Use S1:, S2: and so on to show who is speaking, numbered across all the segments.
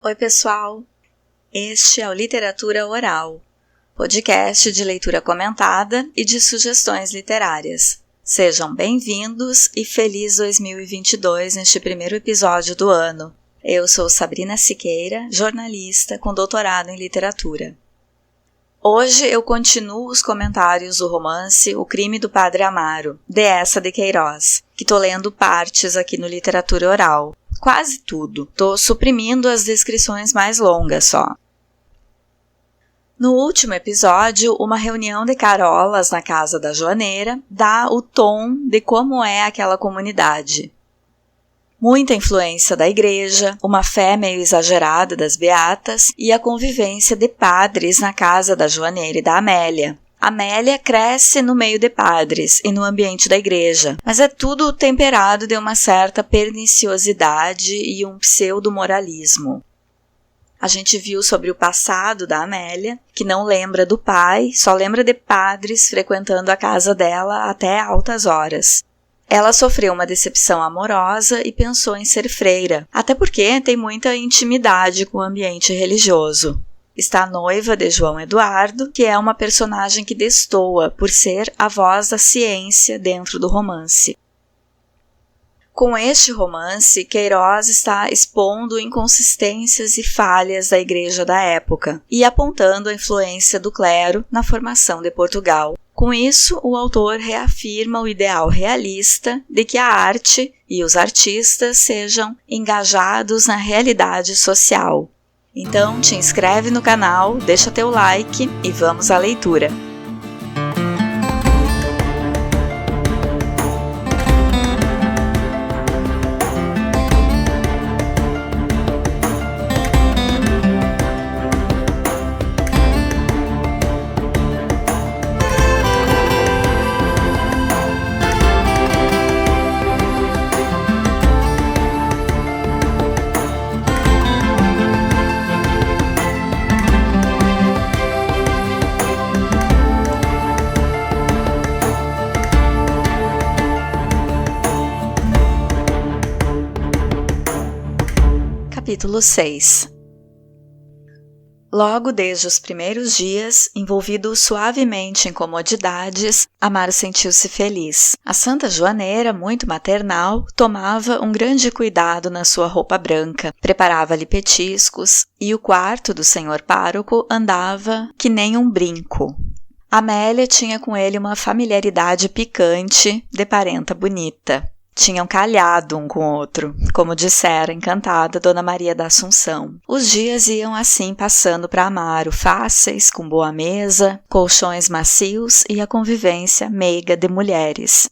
S1: Oi, pessoal! Este é o Literatura Oral, podcast de leitura comentada e de sugestões literárias. Sejam bem-vindos e feliz 2022 neste primeiro episódio do ano. Eu sou Sabrina Siqueira, jornalista com doutorado em literatura. Hoje eu continuo os comentários do romance O Crime do Padre Amaro, de Eça de Queiroz, que tô lendo partes aqui no Literatura Oral. Quase tudo. Tô suprimindo as descrições mais longas só. No último episódio, uma reunião de carolas na casa da Joaneira dá o tom de como é aquela comunidade. Muita influência da igreja, uma fé meio exagerada das beatas e a convivência de padres na casa da Joaneira e da Amélia. Amélia cresce no meio de padres e no ambiente da igreja, mas é tudo temperado de uma certa perniciosidade e um pseudo-moralismo. A gente viu sobre o passado da Amélia, que não lembra do pai, só lembra de padres frequentando a casa dela até altas horas. Ela sofreu uma decepção amorosa e pensou em ser freira, até porque tem muita intimidade com o ambiente religioso. Está noiva de João Eduardo, que é uma personagem que destoa por ser a voz da ciência dentro do romance. Com este romance, Queiroz está expondo inconsistências e falhas da igreja da época e apontando a influência do clero na formação de Portugal. Com isso, o autor reafirma o ideal realista de que a arte e os artistas sejam engajados na realidade social. Então, te inscreve no canal, deixa teu like e vamos à leitura. Capítulo 6. Logo desde os primeiros dias, envolvido suavemente em comodidades, Amaro sentiu-se feliz. A Santa Joaneira, muito maternal, tomava um grande cuidado na sua roupa branca, preparava-lhe petiscos, e o quarto do senhor pároco andava que nem um brinco. Amélia tinha com ele uma familiaridade picante de parenta bonita. Tinham calhado um com o outro, como dissera encantada Dona Maria da Assunção. Os dias iam assim passando para Amaro, fáceis, com boa mesa, colchões macios e a convivência meiga de mulheres.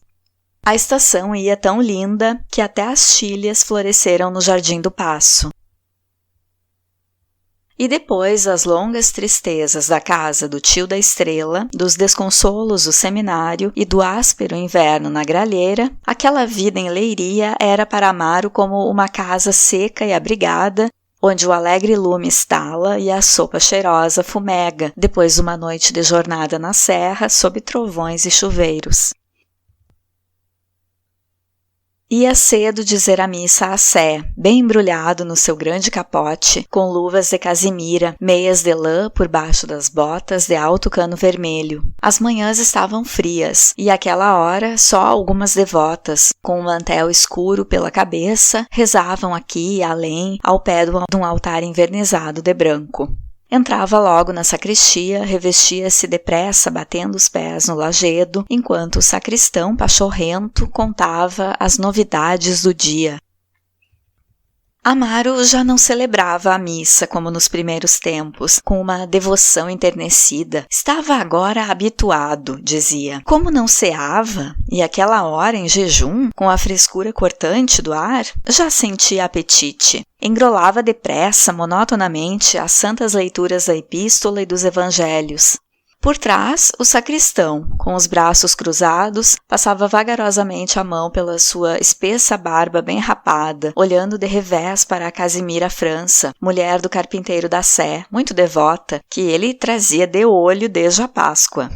S1: A estação ia tão linda que até as tílias floresceram no Jardim do Paço. E depois as longas tristezas da casa do tio da Estrela, dos desconsolos do seminário e do áspero inverno na gralheira, aquela vida em Leiria era para Amaro como uma casa seca e abrigada, onde o alegre lume estala e a sopa cheirosa fumega, depois de uma noite de jornada na serra sob trovões e chuveiros. Ia cedo dizer a missa à Sé, bem embrulhado no seu grande capote, com luvas de casimira, meias de lã por baixo das botas de alto cano vermelho. As manhãs estavam frias, e àquela hora só algumas devotas, com um mantel escuro pela cabeça, rezavam aqui e além, ao pé de um altar envernizado de branco. Entrava logo na sacristia, revestia-se depressa, batendo os pés no lajedo, enquanto o sacristão pachorrento contava as novidades do dia. Amaro já não celebrava a missa como nos primeiros tempos, com uma devoção enternecida. Estava agora habituado, dizia. Como não ceava, e aquela hora em jejum, com a frescura cortante do ar, já sentia apetite. Engrolava depressa, monotonamente, as santas leituras da epístola e dos evangelhos. Por trás, o sacristão, com os braços cruzados, passava vagarosamente a mão pela sua espessa barba bem rapada, olhando de revés para a Casimira França, mulher do carpinteiro da Sé, muito devota, que ele trazia de olho desde a Páscoa.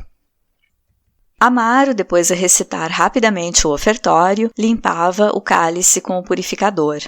S1: Amaro, depois de recitar rapidamente o ofertório, limpava o cálice com o purificador.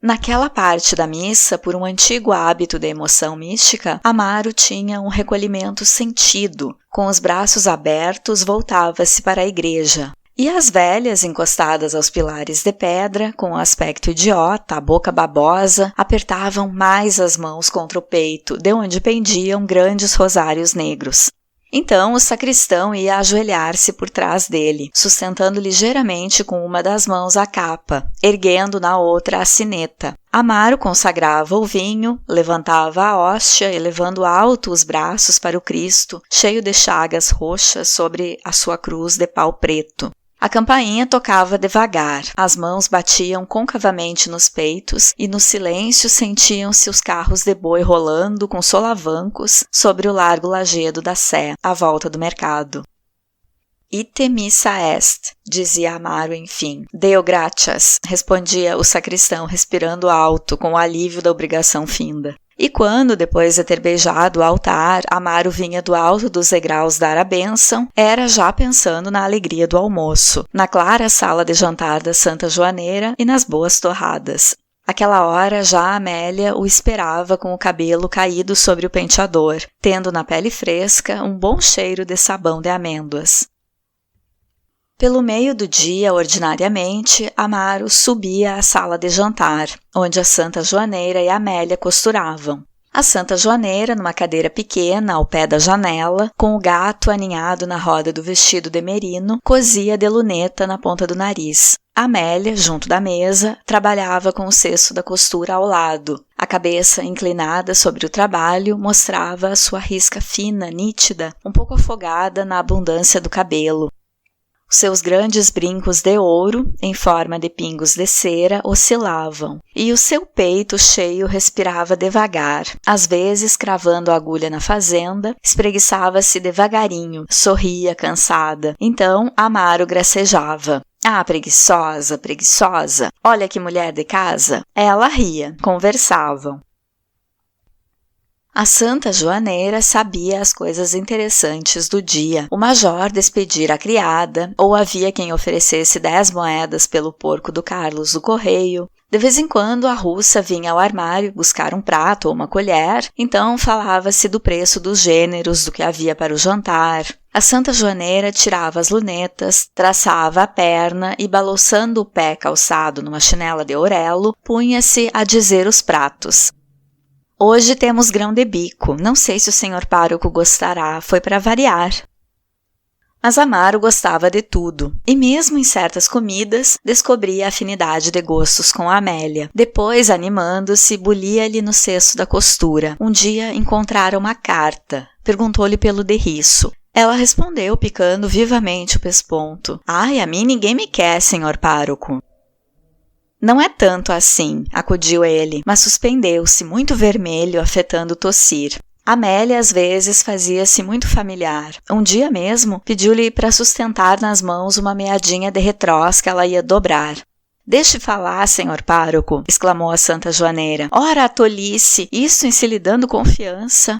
S1: Naquela parte da missa, por um antigo hábito de emoção mística, Amaro tinha um recolhimento sentido. Com os braços abertos, voltava-se para a igreja. E as velhas, encostadas aos pilares de pedra, com um aspecto idiota, a boca babosa, apertavam mais as mãos contra o peito, de onde pendiam grandes rosários negros. Então o sacristão ia ajoelhar-se por trás dele, sustentando ligeiramente com uma das mãos a capa, erguendo na outra a sineta. Amaro consagrava o vinho, levantava a hóstia, elevando alto os braços para o Cristo, cheio de chagas roxas sobre a sua cruz de pau preto. A campainha tocava devagar, as mãos batiam concavamente nos peitos e no silêncio sentiam-se os carros de boi rolando com solavancos sobre o largo lajedo da Sé, à volta do mercado. Ite missa est, dizia Amaro enfim. Deo gratias, respondia o sacristão respirando alto com o alívio da obrigação finda. E quando, depois de ter beijado o altar, Amaro vinha do alto dos degraus dar a bênção, era já pensando na alegria do almoço, na clara sala de jantar da Santa Joaneira e nas boas torradas. Aquela hora já Amélia o esperava com o cabelo caído sobre o penteador, tendo na pele fresca um bom cheiro de sabão de amêndoas. Pelo meio do dia, ordinariamente, Amaro subia à sala de jantar, onde a Santa Joaneira e Amélia costuravam. A Santa Joaneira, numa cadeira pequena ao pé da janela, com o gato aninhado na roda do vestido de merino, cosia de luneta na ponta do nariz. Amélia, junto da mesa, trabalhava com o cesto da costura ao lado. A cabeça inclinada sobre o trabalho mostrava a sua risca fina, nítida, um pouco afogada na abundância do cabelo. Seus grandes brincos de ouro, em forma de pingos de cera, oscilavam, e o seu peito cheio respirava devagar. Às vezes, cravando a agulha na fazenda, espreguiçava-se devagarinho, sorria cansada. Então, Amaro gracejava. Ah, preguiçosa, preguiçosa, olha que mulher de casa. Ela ria, conversavam. A Santa Joaneira sabia as coisas interessantes do dia. O major despedira a criada, ou havia quem oferecesse 10 moedas pelo porco do Carlos do Correio. De vez em quando a russa vinha ao armário buscar um prato ou uma colher, então falava-se do preço dos gêneros, do que havia para o jantar. A Santa Joaneira tirava as lunetas, traçava a perna e, balouçando o pé calçado numa chinela de orelo, punha-se a dizer os pratos. Hoje temos grão de bico, não sei se o senhor pároco gostará, foi para variar. Mas Amaro gostava de tudo, e mesmo em certas comidas, descobria a afinidade de gostos com a Amélia. Depois, animando-se, bulia-lhe no cesto da costura. Um dia encontrara uma carta, perguntou-lhe pelo derriço. Ela respondeu, picando vivamente o pesponto. Ai, a mim ninguém me quer, senhor pároco. Não é tanto assim, acudiu ele, mas suspendeu-se, muito vermelho, afetando tossir. Amélia, às vezes, fazia-se muito familiar. Um dia mesmo, pediu-lhe para sustentar nas mãos uma meadinha de retrós que ela ia dobrar. Deixe falar, senhor pároco, exclamou a Santa Joaneira. Ora, a tolice, isto em se lhe dando confiança.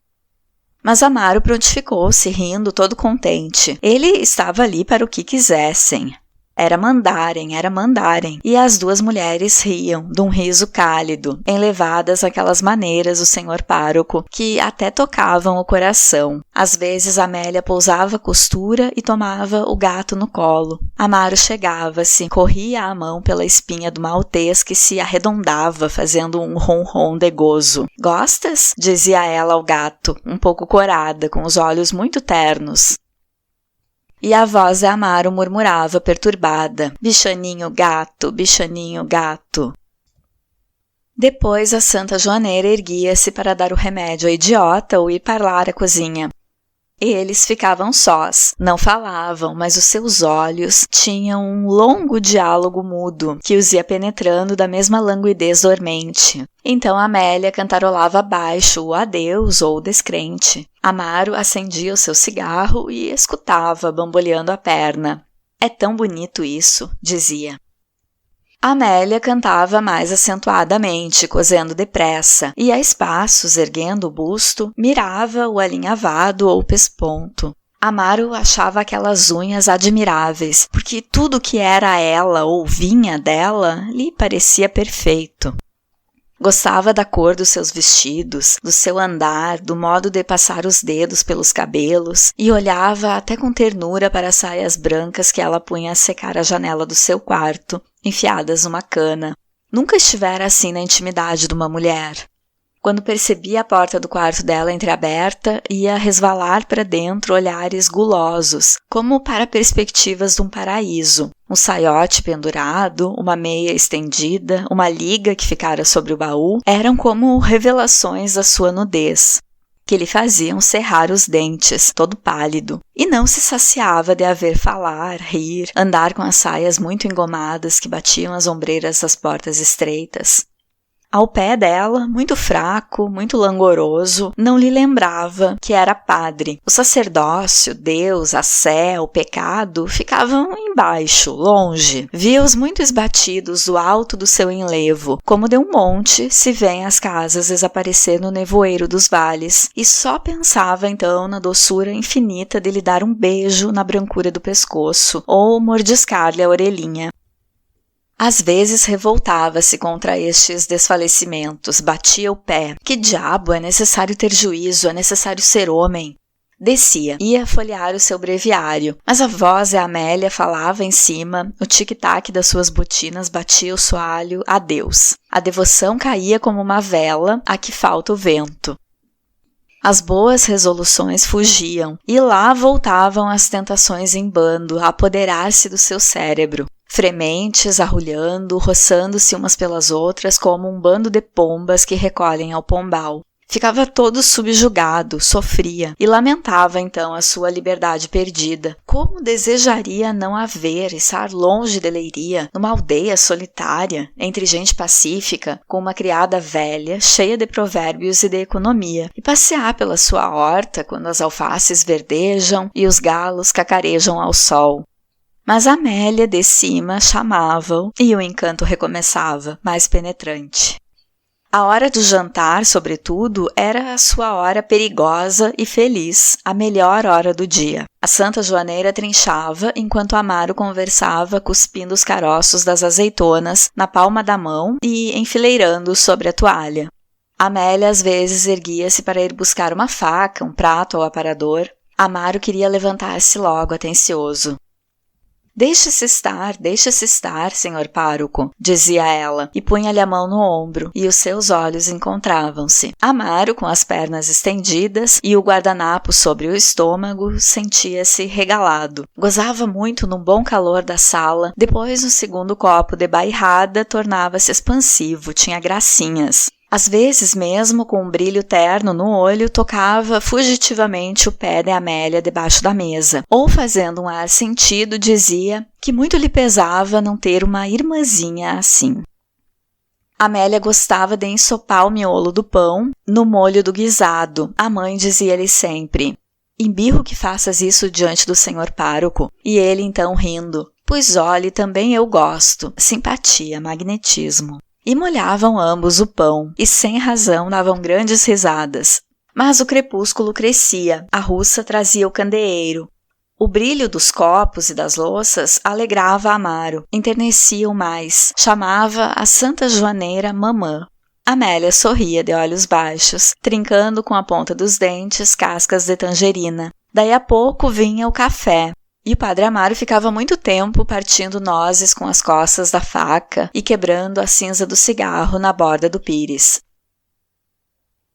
S1: Mas Amaro prontificou-se, rindo, todo contente. Ele estava ali para o que quisessem. Era mandarem, e as duas mulheres riam, de um riso cálido, enlevadas àquelas maneiras do senhor pároco, que até tocavam o coração. Às vezes Amélia pousava a costura e tomava o gato no colo. Amaro chegava-se, corria a mão pela espinha do maltês que se arredondava, fazendo um ronron de gozo. Gostas? Dizia ela ao gato, um pouco corada, com os olhos muito ternos. E a voz de Amaro murmurava, perturbada, bichaninho gato, bichaninho gato. Depois a Santa Joaneira erguia-se para dar o remédio à idiota ou ir parlar à cozinha. Eles ficavam sós, não falavam, mas os seus olhos tinham um longo diálogo mudo, que os ia penetrando da mesma languidez dormente. Então Amélia cantarolava baixo o adeus ou o descrente. Amaro acendia o seu cigarro e escutava, bamboleando a perna. É tão bonito isso, dizia. Amélia cantava mais acentuadamente, cozendo depressa, e a espaços, erguendo o busto, mirava o alinhavado ou pesponto. Amaro achava aquelas unhas admiráveis, porque tudo que era ela ou vinha dela lhe parecia perfeito. Gostava da cor dos seus vestidos, do seu andar, do modo de passar os dedos pelos cabelos e olhava até com ternura para as saias brancas que ela punha a secar à janela do seu quarto, enfiadas numa cana. Nunca estivera assim na intimidade de uma mulher. Quando percebia a porta do quarto dela entreaberta, ia resvalar para dentro olhares gulosos, como para perspectivas de um paraíso. Um saiote pendurado, uma meia estendida, uma liga que ficara sobre o baú, eram como revelações da sua nudez, que lhe faziam cerrar os dentes, todo pálido. E não se saciava de a ver falar, rir, andar com as saias muito engomadas que batiam as ombreiras das portas estreitas. Ao pé dela, muito fraco, muito langoroso, não lhe lembrava que era padre. O sacerdócio, Deus, a sé, o pecado ficavam embaixo, longe. Via-os muito esbatidos do alto do seu enlevo, como de um monte se vêem as casas desaparecer no nevoeiro dos vales, e só pensava então na doçura infinita de lhe dar um beijo na brancura do pescoço, ou mordiscar-lhe a orelhinha. Às vezes revoltava-se contra estes desfalecimentos, batia o pé. Que diabo, é necessário ter juízo, é necessário ser homem. Descia, ia folhear o seu breviário, mas a voz de Amélia falava em cima, o tic-tac das suas botinas batia o soalho a Deus. A devoção caía como uma vela a que falta o vento. As boas resoluções fugiam, e lá voltavam as tentações em bando a apoderar-se do seu cérebro. Frementes, arrulhando, roçando-se umas pelas outras como um bando de pombas que recolhem ao pombal. Ficava todo subjugado, sofria, e lamentava então a sua liberdade perdida. Como desejaria não haver, estar longe de Leiria, numa aldeia solitária, entre gente pacífica, com uma criada velha, cheia de provérbios e de economia, e passear pela sua horta quando as alfaces verdejam e os galos cacarejam ao sol. Mas Amélia de cima chamava-o e o encanto recomeçava, mais penetrante. A hora do jantar, sobretudo, era a sua hora perigosa e feliz, a melhor hora do dia. A Santa Joaneira trinchava enquanto Amaro conversava cuspindo os caroços das azeitonas na palma da mão e enfileirando sobre a toalha. Amélia às vezes erguia-se para ir buscar uma faca, um prato ou aparador. Amaro queria levantar-se logo, atencioso. Deixe-se estar, senhor pároco, dizia ela, e punha-lhe a mão no ombro, e os seus olhos encontravam-se. Amaro, com as pernas estendidas e o guardanapo sobre o estômago, sentia-se regalado. Gozava muito no bom calor da sala, depois no segundo copo de bairrada tornava-se expansivo, tinha gracinhas. Às vezes mesmo, com um brilho terno no olho, tocava fugitivamente o pé de Amélia debaixo da mesa, ou fazendo um ar sentido, dizia que muito lhe pesava não ter uma irmãzinha assim. Amélia gostava de ensopar o miolo do pão no molho do guisado. A mãe dizia-lhe sempre: "Embirro que faças isso diante do senhor pároco." E ele então rindo: "Pois olhe, também eu gosto." Simpatia, magnetismo. E molhavam ambos o pão, e sem razão davam grandes risadas. Mas o crepúsculo crescia, a russa trazia o candeeiro. O brilho dos copos e das louças alegrava Amaro, enternecia-o mais, chamava a Santa Joaneira mamã. Amélia sorria de olhos baixos, trincando com a ponta dos dentes cascas de tangerina. Daí a pouco vinha o café. E o padre Amaro ficava muito tempo partindo nozes com as costas da faca e quebrando a cinza do cigarro na borda do pires.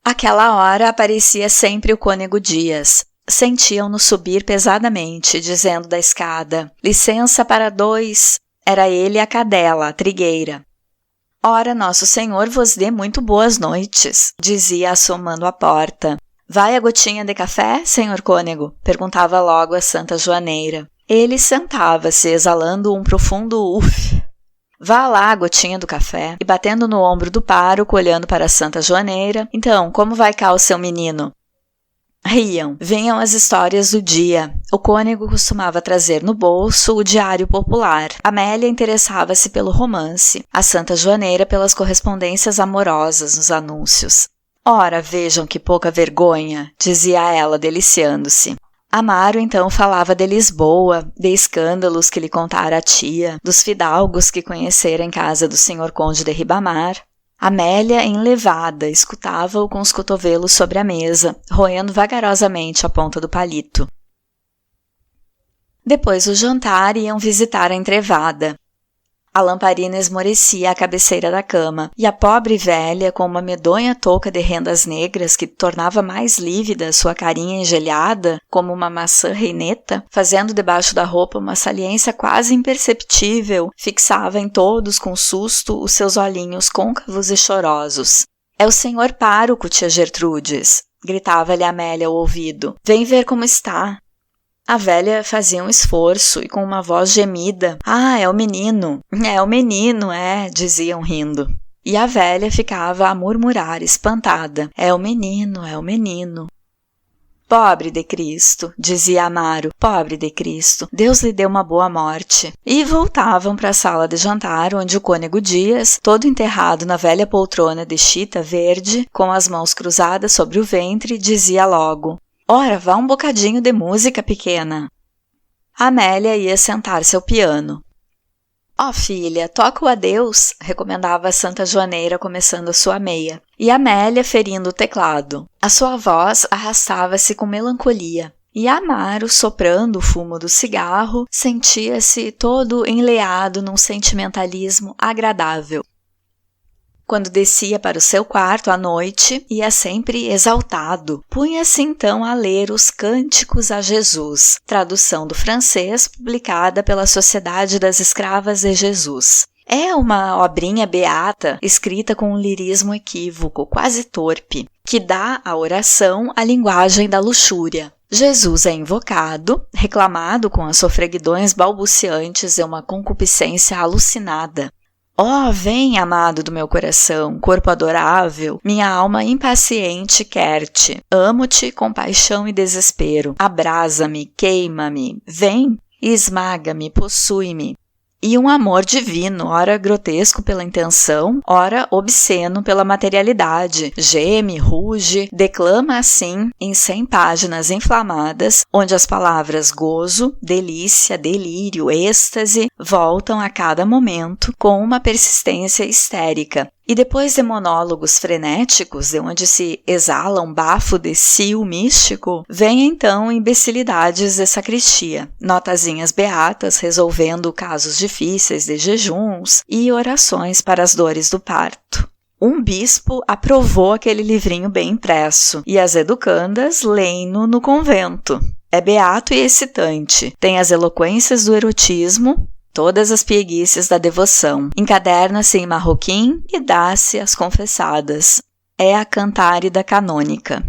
S1: Àquela hora aparecia sempre o cônego Dias. Sentiam-no subir pesadamente, dizendo da escada: "Licença para 2. Era ele a cadela, a trigueira. "Ora, Nosso Senhor vos dê muito boas noites", dizia assomando à porta. "Vai a gotinha de café, senhor cônego?" perguntava logo a Santa Joaneira. Ele sentava-se, exalando um profundo uf. "Vá lá a gotinha do café." E batendo no ombro do pároco, olhando para a Santa Joaneira: "Então, como vai cá o seu menino?" Riam. Vinham as histórias do dia. O cônego costumava trazer no bolso o Diário Popular. Amélia interessava-se pelo romance. A Santa Joaneira pelas correspondências amorosas nos anúncios. "Ora, vejam que pouca vergonha", dizia ela, deliciando-se. Amaro então falava de Lisboa, de escândalos que lhe contara a tia, dos fidalgos que conhecera em casa do senhor conde de Ribamar. Amélia, enlevada, escutava-o com os cotovelos sobre a mesa, roendo vagarosamente a ponta do palito. Depois do jantar, iam visitar a entrevada. A lamparina esmorecia à cabeceira da cama, e a pobre velha, com uma medonha touca de rendas negras que tornava mais lívida sua carinha engelhada, como uma maçã reineta, fazendo debaixo da roupa uma saliência quase imperceptível, fixava em todos com susto os seus olhinhos côncavos e chorosos. É o senhor pároco, tia Gertrudes, gritava-lhe Amélia ao ouvido. Vem ver como está. A velha fazia um esforço e com uma voz gemida. Ah, é o menino, diziam rindo. E a velha ficava a murmurar, espantada. É o menino, é o menino. Pobre de Cristo, dizia Amaro, pobre de Cristo, Deus lhe deu uma boa morte. E voltavam para a sala de jantar, onde o cônego Dias, todo enterrado na velha poltrona de chita verde, com as mãos cruzadas sobre o ventre, dizia logo: Ora, vá um bocadinho de música, pequena. Amélia ia sentar-se ao piano. Ó, filha, toca o adeus, recomendava a Santa Joaneira, começando a sua meia. E Amélia ferindo o teclado. A sua voz arrastava-se com melancolia. E Amaro, soprando o fumo do cigarro, sentia-se todo enleado num sentimentalismo agradável. Quando descia para o seu quarto à noite, ia sempre exaltado. Punha-se então a ler os Cânticos a Jesus, tradução do francês publicada pela Sociedade das Escravas de Jesus. É uma obrinha beata, escrita com um lirismo equívoco, quase torpe, que dá à oração a linguagem da luxúria. Jesus é invocado, reclamado com as sofreguidões balbuciantes de uma concupiscência alucinada. Ó, vem, amado do meu coração, corpo adorável, minha alma impaciente quer-te. Amo-te com paixão e desespero. Abrasa-me, queima-me, vem, esmaga-me, possui-me. E um amor divino, ora grotesco pela intenção, ora obsceno pela materialidade. Geme, ruge, declama assim, em 100 páginas inflamadas, onde as palavras gozo, delícia, delírio, êxtase voltam a cada momento com uma persistência histérica. E depois de monólogos frenéticos, de onde se exala um bafo de cio místico, vem então imbecilidades de sacristia, notazinhas beatas resolvendo casos difíceis de jejuns e orações para as dores do parto. Um bispo aprovou aquele livrinho bem impresso, e as educandas leem-no no convento. É beato e excitante, tem as eloquências do erotismo, todas as pieguices da devoção. Encaderna-se em marroquim e dá-se às confessadas. É a cantárida canônica.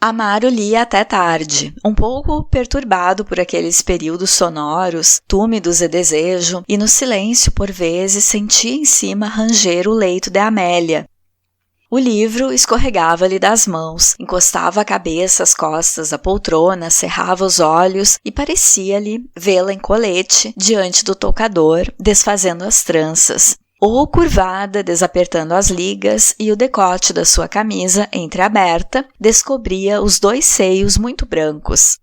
S1: Amaro lia até tarde, um pouco perturbado por aqueles períodos sonoros, túmidos de desejo, e no silêncio, por vezes, sentia em cima ranger o leito de Amélia. O livro escorregava-lhe das mãos, encostava a cabeça às costas da poltrona, cerrava os olhos e parecia-lhe vê-la em colete diante do toucador, desfazendo as tranças, ou curvada, desapertando as ligas, e o decote da sua camisa, entreaberta, descobria os 2 seios muito brancos.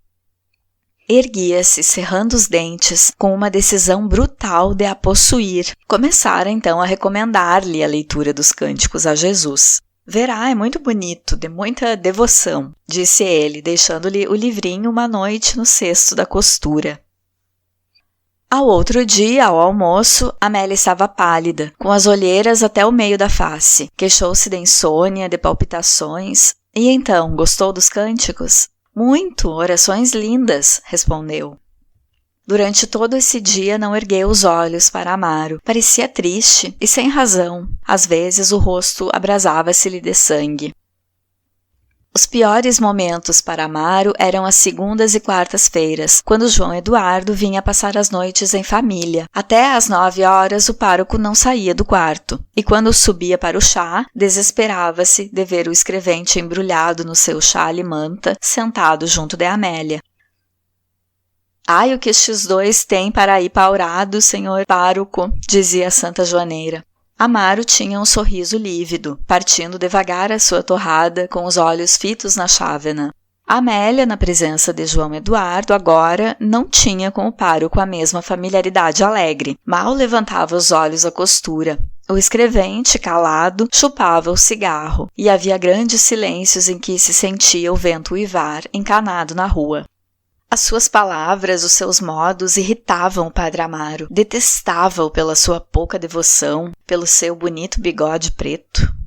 S1: Erguia-se, cerrando os dentes, com uma decisão brutal de a possuir. Começara então a recomendar-lhe a leitura dos Cânticos a Jesus. Verá, é muito bonito, de muita devoção, disse ele, deixando-lhe o livrinho uma noite no cesto da costura. Ao outro dia, ao almoço, Amélia estava pálida, com as olheiras até o meio da face. Queixou-se de insônia, de palpitações. E então, gostou dos cânticos? Muito, orações lindas, respondeu. Durante todo esse dia não ergueu os olhos para Amaro. Parecia triste e sem razão. Às vezes o rosto abrasava-se-lhe de sangue. Os piores momentos para Amaro eram as segundas e quartas-feiras, quando João Eduardo vinha passar as noites em família. Até às 9 horas o pároco não saía do quarto, e quando subia para o chá, desesperava-se de ver o escrevente embrulhado no seu chale manta, sentado junto de Amélia. Ai, o que estes 2 têm para ir paurado, senhor pároco, dizia a Santa Joaneira. Amaro tinha um sorriso lívido, partindo devagar a sua torrada, com os olhos fitos na chávena. Amélia, na presença de João Eduardo, agora não tinha com o pároco a mesma familiaridade alegre. Mal levantava os olhos à costura. O escrevente, calado, chupava o cigarro, e havia grandes silêncios em que se sentia o vento uivar, encanado na rua. As suas palavras, os seus modos irritavam o padre Amaro. Detestava-o pela sua pouca devoção, pelo seu bonito bigode preto.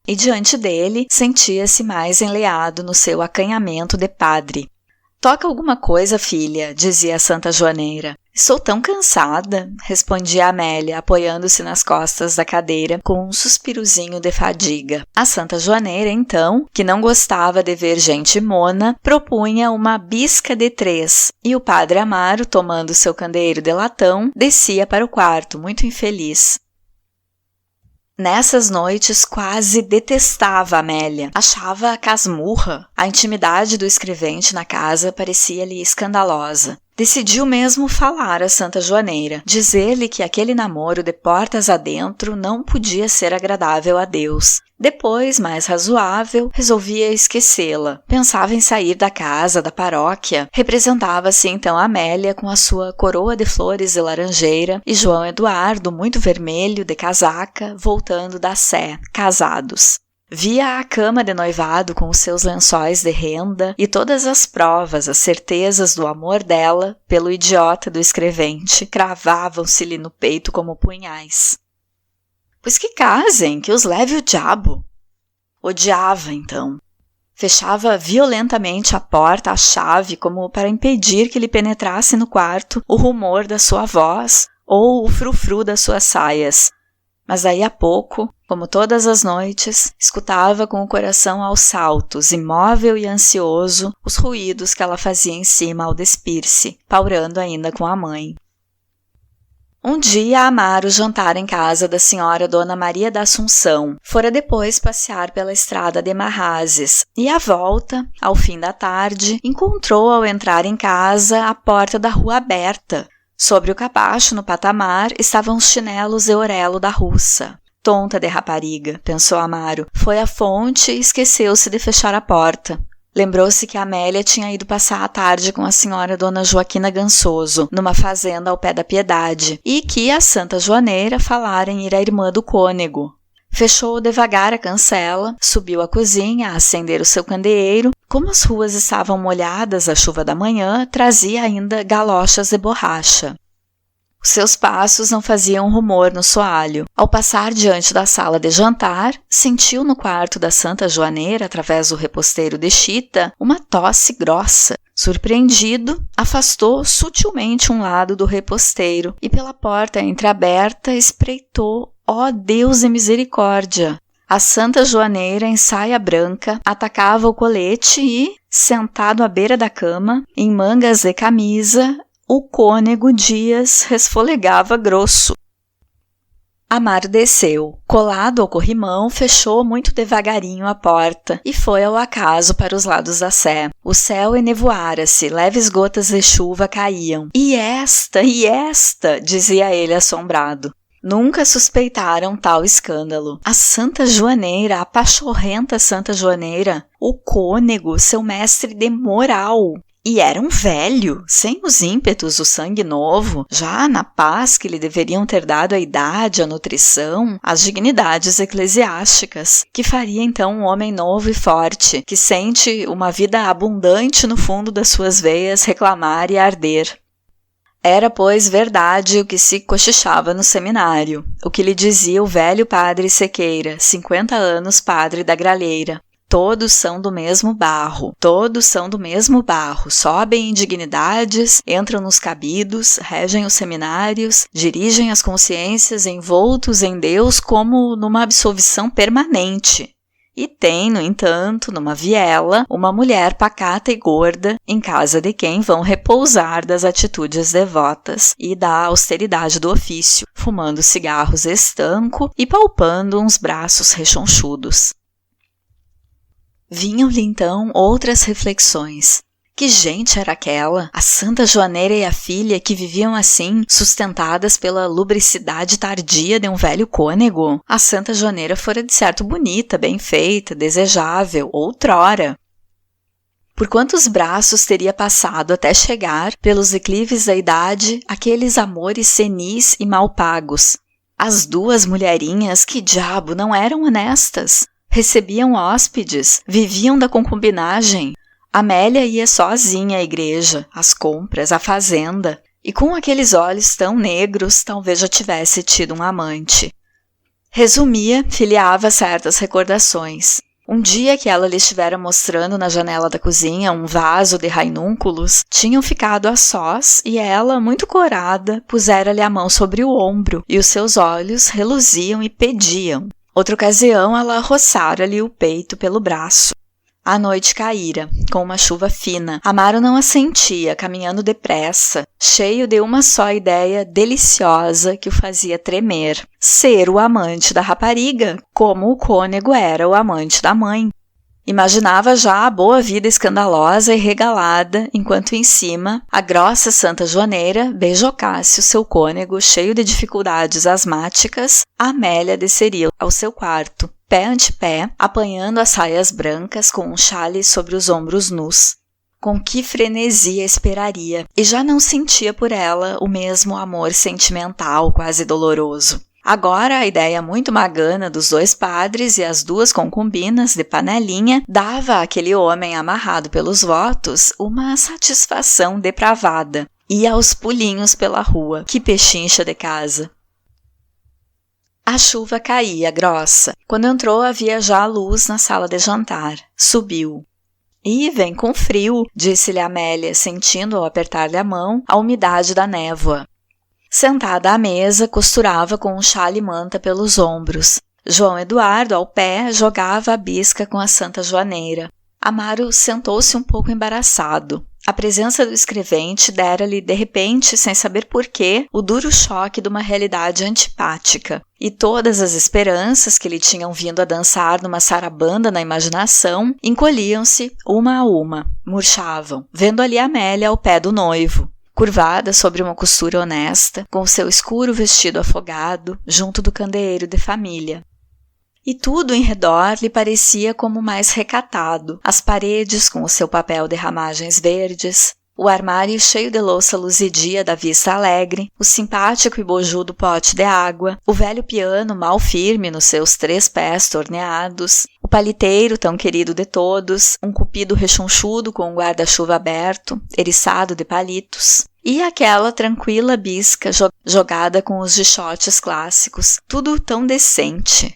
S1: E diante dele sentia-se mais enleado no seu acanhamento de padre. «Toca alguma coisa, filha», dizia a Santa Joaneira. «Estou tão cansada», respondia Amélia, apoiando-se nas costas da cadeira com um suspirozinho de fadiga. A Santa Joaneira, então, que não gostava de ver gente mona, propunha uma bisca de 3, e o padre Amaro, tomando seu candeeiro de latão, descia para o quarto, muito infeliz. Nessas noites quase detestava Amélia, achava-a casmurra. A intimidade do escrevente na casa parecia-lhe escandalosa. Decidiu mesmo falar a Santa Joaneira, dizer-lhe que aquele namoro de portas adentro não podia ser agradável a Deus. Depois, mais razoável, resolvia esquecê-la. Pensava em sair da casa, da paróquia. Representava-se então Amélia com a sua coroa de flores de laranjeira e João Eduardo, muito vermelho, de casaca, voltando da sé, casados. Via a cama de noivado com os seus lençóis de renda e todas as provas, as certezas do amor dela, pelo idiota do escrevente, cravavam-se-lhe no peito como punhais. Pois que casem, que os leve o diabo. Odiava, então. Fechava violentamente a porta à chave como para impedir que lhe penetrasse no quarto o rumor da sua voz ou o frufru das suas saias. Mas daí a pouco, como todas as noites, escutava com o coração aos saltos, imóvel e ansioso, os ruídos que ela fazia em cima ao despir-se, paurando ainda com a mãe. Um dia Amaro jantara em casa da senhora Dona Maria da Assunção. Fora depois passear pela estrada de Marrazes e à volta, ao fim da tarde, encontrou ao entrar em casa a porta da rua aberta. Sobre o capacho, no patamar, estavam os chinelos de orelo da russa. Tonta de rapariga, pensou Amaro. Foi à fonte e esqueceu-se de fechar a porta. Lembrou-se que Amélia tinha ido passar a tarde com a senhora Dona Joaquina Gansoso, numa fazenda ao pé da Piedade, e que a Santa Joaneira falara em ir à irmã do cônego. Fechou devagar a cancela, subiu à cozinha a acender o seu candeeiro. Como as ruas estavam molhadas à chuva da manhã, trazia ainda galochas de borracha. Os seus passos não faziam rumor no soalho. Ao passar diante da sala de jantar, sentiu no quarto da Santa Joaneira, através do reposteiro de chita, uma tosse grossa. Surpreendido, afastou sutilmente um lado do reposteiro e pela porta entreaberta espreitou: ó Deus de misericórdia! A Santa Joaneira, em saia branca, atacava o colete e, sentado à beira da cama, em mangas de camisa, o cônego Dias resfolegava grosso. Amaro desceu. Colado ao corrimão, fechou muito devagarinho a porta e foi ao acaso para os lados da sé. O céu enevoara-se, leves gotas de chuva caíam. E esta, dizia ele assombrado. Nunca suspeitaram tal escândalo. A Santa Joaneira, a pachorrenta Santa Joaneira, o cônego, seu mestre de moral. E era um velho, sem os ímpetos do sangue novo, já na paz que lhe deveriam ter dado a idade, a nutrição, as dignidades eclesiásticas, que faria então um homem novo e forte, que sente uma vida abundante no fundo das suas veias reclamar e arder. Era, pois, verdade o que se cochichava no seminário, o que lhe dizia o velho padre Sequeira, 50 anos padre da Gralheira. Todos são do mesmo barro, sobem em dignidades, entram nos cabidos, regem os seminários, dirigem as consciências envoltos em Deus como numa absolvição permanente. E tem, no entanto, numa viela, uma mulher pacata e gorda, em casa de quem vão repousar das atitudes devotas e da austeridade do ofício, fumando cigarros estanco e palpando uns braços rechonchudos. Vinham-lhe então outras reflexões. Que gente era aquela, a Santa Joaneira e a filha, que viviam assim, sustentadas pela lubricidade tardia de um velho cônego? A Santa Joaneira fora de certo bonita, bem feita, desejável, outrora. Por quantos braços teria passado até chegar, pelos declives da idade, aqueles amores senis e mal pagos? As duas mulherinhas, que diabo, não eram honestas? Recebiam hóspedes, viviam da concubinagem. Amélia ia sozinha à igreja, às compras, à fazenda, e com aqueles olhos tão negros, talvez já tivesse tido um amante. Resumia, filiava certas recordações. Um dia que ela lhe estivera mostrando na janela da cozinha um vaso de rainúnculos, tinham ficado a sós e ela, muito corada, pusera-lhe a mão sobre o ombro e os seus olhos reluziam e pediam. Outra ocasião, ela roçara-lhe o peito pelo braço. A noite caíra, com uma chuva fina. Amaro não a sentia, caminhando depressa, cheio de uma só ideia deliciosa que o fazia tremer. Ser o amante da rapariga, como o cônego era o amante da mãe. Imaginava já a boa vida escandalosa e regalada, enquanto em cima, a grossa Santa Joaneira beijocasse o seu cônego cheio de dificuldades asmáticas, a Amélia desceria ao seu quarto, pé ante pé, apanhando as saias brancas com um chale sobre os ombros nus. Com que frenesia esperaria, e já não sentia por ela o mesmo amor sentimental, quase doloroso. Agora, a ideia muito magana dos dois padres e as duas concubinas de panelinha dava àquele homem amarrado pelos votos uma satisfação depravada. Ia aos pulinhos pela rua, que pechincha de casa. A chuva caía grossa. Quando entrou, havia já luz na sala de jantar. Subiu. "Ih, vem com frio", disse-lhe Amélia, sentindo ao apertar-lhe a mão a umidade da névoa. Sentada à mesa, costurava com um chale manta pelos ombros. João Eduardo, ao pé, jogava a bisca com a Santa Joaneira. Amaro sentou-se um pouco embaraçado. A presença do escrevente dera-lhe, de repente, sem saber porquê, o duro choque de uma realidade antipática. E todas as esperanças que lhe tinham vindo a dançar numa sarabanda na imaginação encolhiam-se, uma a uma, murchavam, vendo ali Amélia ao pé do noivo, curvada sobre uma costura honesta, com o seu escuro vestido afogado, junto do candeeiro de família. E tudo em redor lhe parecia como mais recatado, as paredes com o seu papel de ramagens verdes, o armário cheio de louça luzidia da vista alegre, o simpático e bojudo pote de água, o velho piano mal firme nos seus 3 pés torneados, o paliteiro tão querido de todos, um cupido rechonchudo com um guarda-chuva aberto, eriçado de palitos, e aquela tranquila bisca jogada com os gichotes clássicos, tudo tão decente.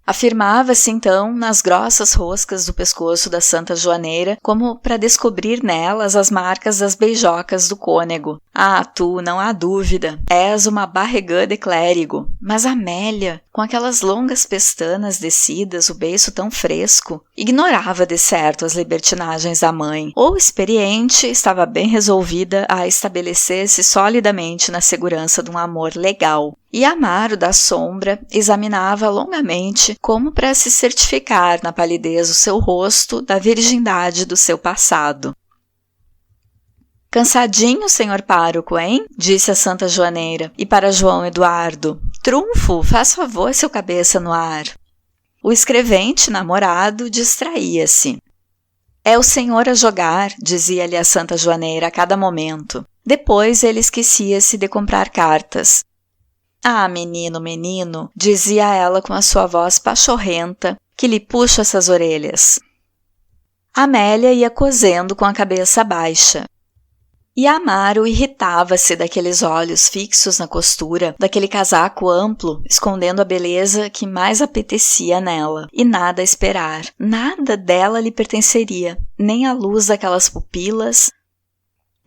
S1: Afirmava-se então nas grossas roscas do pescoço da Santa Joaneira, como para descobrir nelas as marcas das beijocas do cônego. "Ah, tu, não há dúvida, és uma barregã de clérigo. Mas Amélia, com aquelas longas pestanas descidas, o beiço tão fresco, ignorava de certo as libertinagens da mãe, ou experiente, estava bem resolvida a estabelecer-se solidamente na segurança de um amor legal. E Amaro, da sombra, examinava longamente como para se certificar na palidez do seu rosto, da virgindade do seu passado. "Cansadinho, senhor pároco, hein?" disse a Santa Joaneira. E para João Eduardo: "Trunfo, faz favor, seu cabeça no ar." O escrevente, namorado, distraía-se. "É o senhor a jogar", dizia-lhe a Santa Joaneira a cada momento. Depois ele esquecia-se de comprar cartas. "Ah, menino, menino", dizia ela com a sua voz pachorrenta, "que lhe puxa essas orelhas." Amélia ia cozendo com a cabeça baixa. E Amaro irritava-se daqueles olhos fixos na costura, daquele casaco amplo, escondendo a beleza que mais apetecia nela, e nada a esperar. Nada dela lhe pertenceria, nem a luz daquelas pupilas,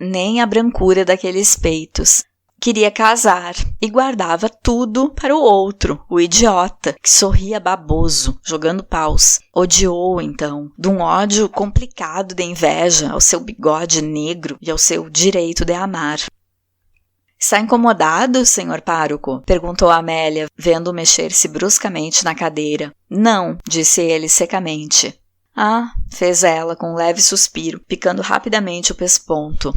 S1: nem a brancura daqueles peitos. Queria casar e guardava tudo para o outro, o idiota, que sorria baboso, jogando paus. Odiou, então, de um ódio complicado de inveja ao seu bigode negro e ao seu direito de amar. "Está incomodado, senhor pároco?" perguntou Amélia, vendo-o mexer-se bruscamente na cadeira. "Não", disse ele secamente. "Ah", fez ela com um leve suspiro, picando rapidamente o pesponto.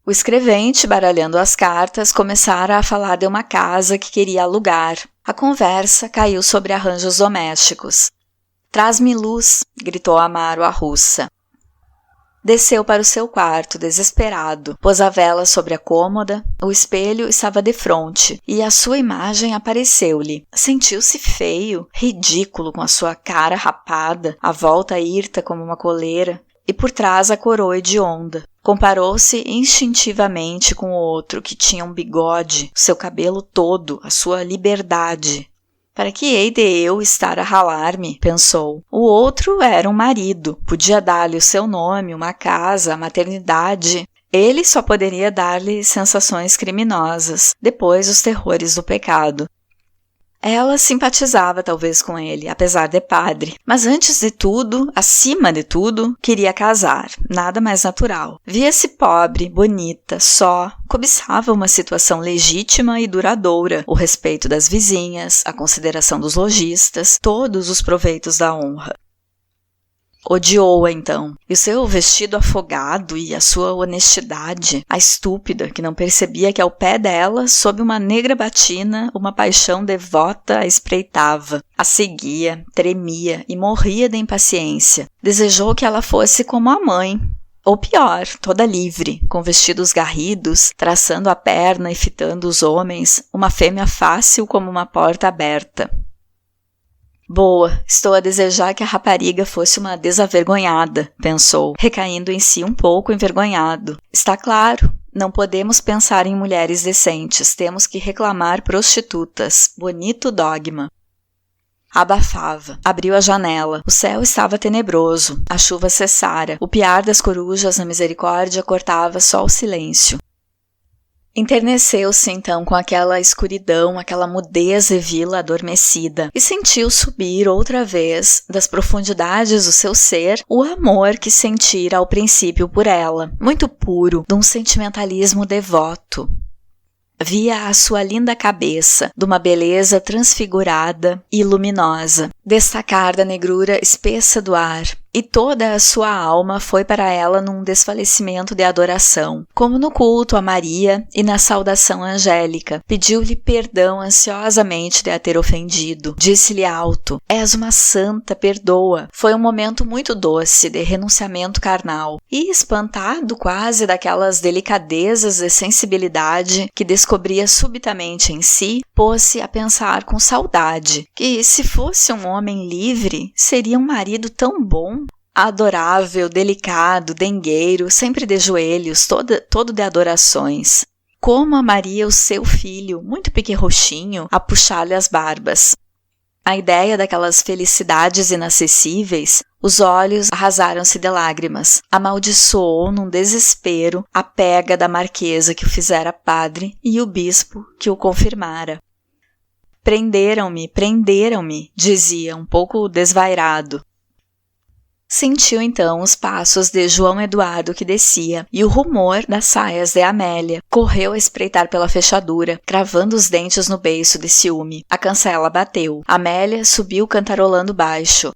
S1: O escrevente, baralhando as cartas, começara a falar de uma casa que queria alugar. A conversa caiu sobre arranjos domésticos. Traz-me luz, gritou Amaro à russa. Desceu para o seu quarto, desesperado. Pôs a vela sobre a cômoda, o espelho estava defronte, e a sua imagem apareceu-lhe. Sentiu-se feio, ridículo com a sua cara rapada, a volta hirta como uma coleira, e por trás a coroa hedionda. Comparou-se instintivamente com o outro, que tinha um bigode, o seu cabelo todo, a sua liberdade. Para que hei de eu estar a ralar-me, pensou. O outro era um marido, podia dar-lhe o seu nome, uma casa, a maternidade. Ele só poderia dar-lhe sensações criminosas, depois os terrores do pecado. Ela simpatizava talvez com ele, apesar de padre, mas antes de tudo, acima de tudo, queria casar, nada mais natural. Via-se pobre, bonita, só, cobiçava uma situação legítima e duradoura, o respeito das vizinhas, a consideração dos lojistas, todos os proveitos da honra. Odiou-a então, e o seu vestido afogado e a sua honestidade, a estúpida que não percebia que ao pé dela, sob uma negra batina, uma paixão devota a espreitava, a seguia, tremia e morria de impaciência. Desejou que ela fosse como a mãe, ou pior, toda livre, com vestidos garridos, traçando a perna e fitando os homens, uma fêmea fácil como uma porta aberta. Boa, estou a desejar que a rapariga fosse uma desavergonhada, pensou, recaindo em si um pouco envergonhado. Está claro, não podemos pensar em mulheres decentes, temos que reclamar prostitutas. Bonito dogma. Abafava, abriu a janela. O céu estava tenebroso, a chuva cessara, o piar das corujas na misericórdia cortava só o silêncio. Enterneceu-se então com aquela escuridão, aquela mudez de vila adormecida, e sentiu subir outra vez, das profundidades do seu ser, o amor que sentira ao princípio por ela, muito puro, de um sentimentalismo devoto. Via a sua linda cabeça, de uma beleza transfigurada e luminosa, destacar da negrura espessa do ar, e toda a sua alma foi para ela num desfalecimento de adoração, como no culto a Maria e na saudação angélica. Pediu-lhe perdão ansiosamente de a ter ofendido. Disse-lhe alto: és uma santa, perdoa. Foi um momento muito doce de renunciamento carnal, e espantado quase daquelas delicadezas de sensibilidade que descobria subitamente em si, pôs-se a pensar com saudade que, se fosse um homem livre, seria um marido tão bom, adorável, delicado, dengueiro, sempre de joelhos, todo de adorações. Como amaria o seu filho, muito piquerroxinho, a puxar-lhe as barbas. A ideia daquelas felicidades inacessíveis, os olhos arrasaram-se de lágrimas. Amaldiçoou num desespero a pega da marquesa que o fizera padre e o bispo que o confirmara. Prenderam-me, dizia, um pouco desvairado. Sentiu então os passos de João Eduardo que descia e o rumor das saias de Amélia. Correu a espreitar pela fechadura, cravando os dentes no beiço de ciúme. A cancela bateu. Amélia subiu cantarolando baixo.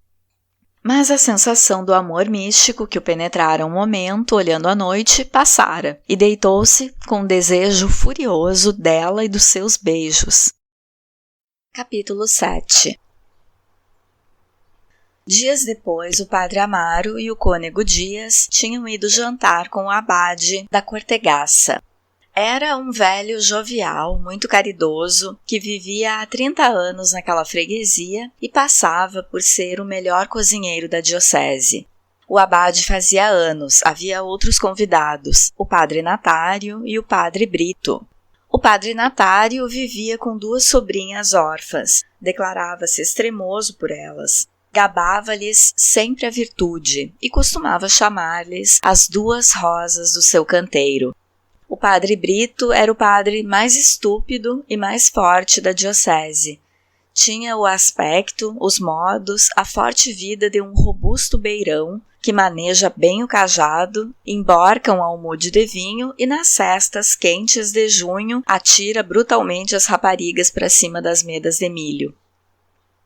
S1: Mas a sensação do amor místico que o penetrara um momento, olhando a noite, passara, e deitou-se com um desejo furioso dela e dos seus beijos. Capítulo 7. Dias depois, o padre Amaro e o cônego Dias tinham ido jantar com o abade da Cortegaça. Era um velho jovial, muito caridoso, que vivia há 30 anos naquela freguesia e passava por ser o melhor cozinheiro da diocese. O abade fazia anos, havia outros convidados, o padre Natário e o padre Brito. O padre Natário vivia com 2 sobrinhas órfãs, declarava-se extremoso por elas. Gabava-lhes sempre a virtude e costumava chamar-lhes as 2 rosas do seu canteiro. O padre Brito era o padre mais estúpido e mais forte da diocese. Tinha o aspecto, os modos, a forte vida de um robusto beirão que maneja bem o cajado, emborca um almude de vinho e nas sestas quentes de junho atira brutalmente as raparigas para cima das medas de milho.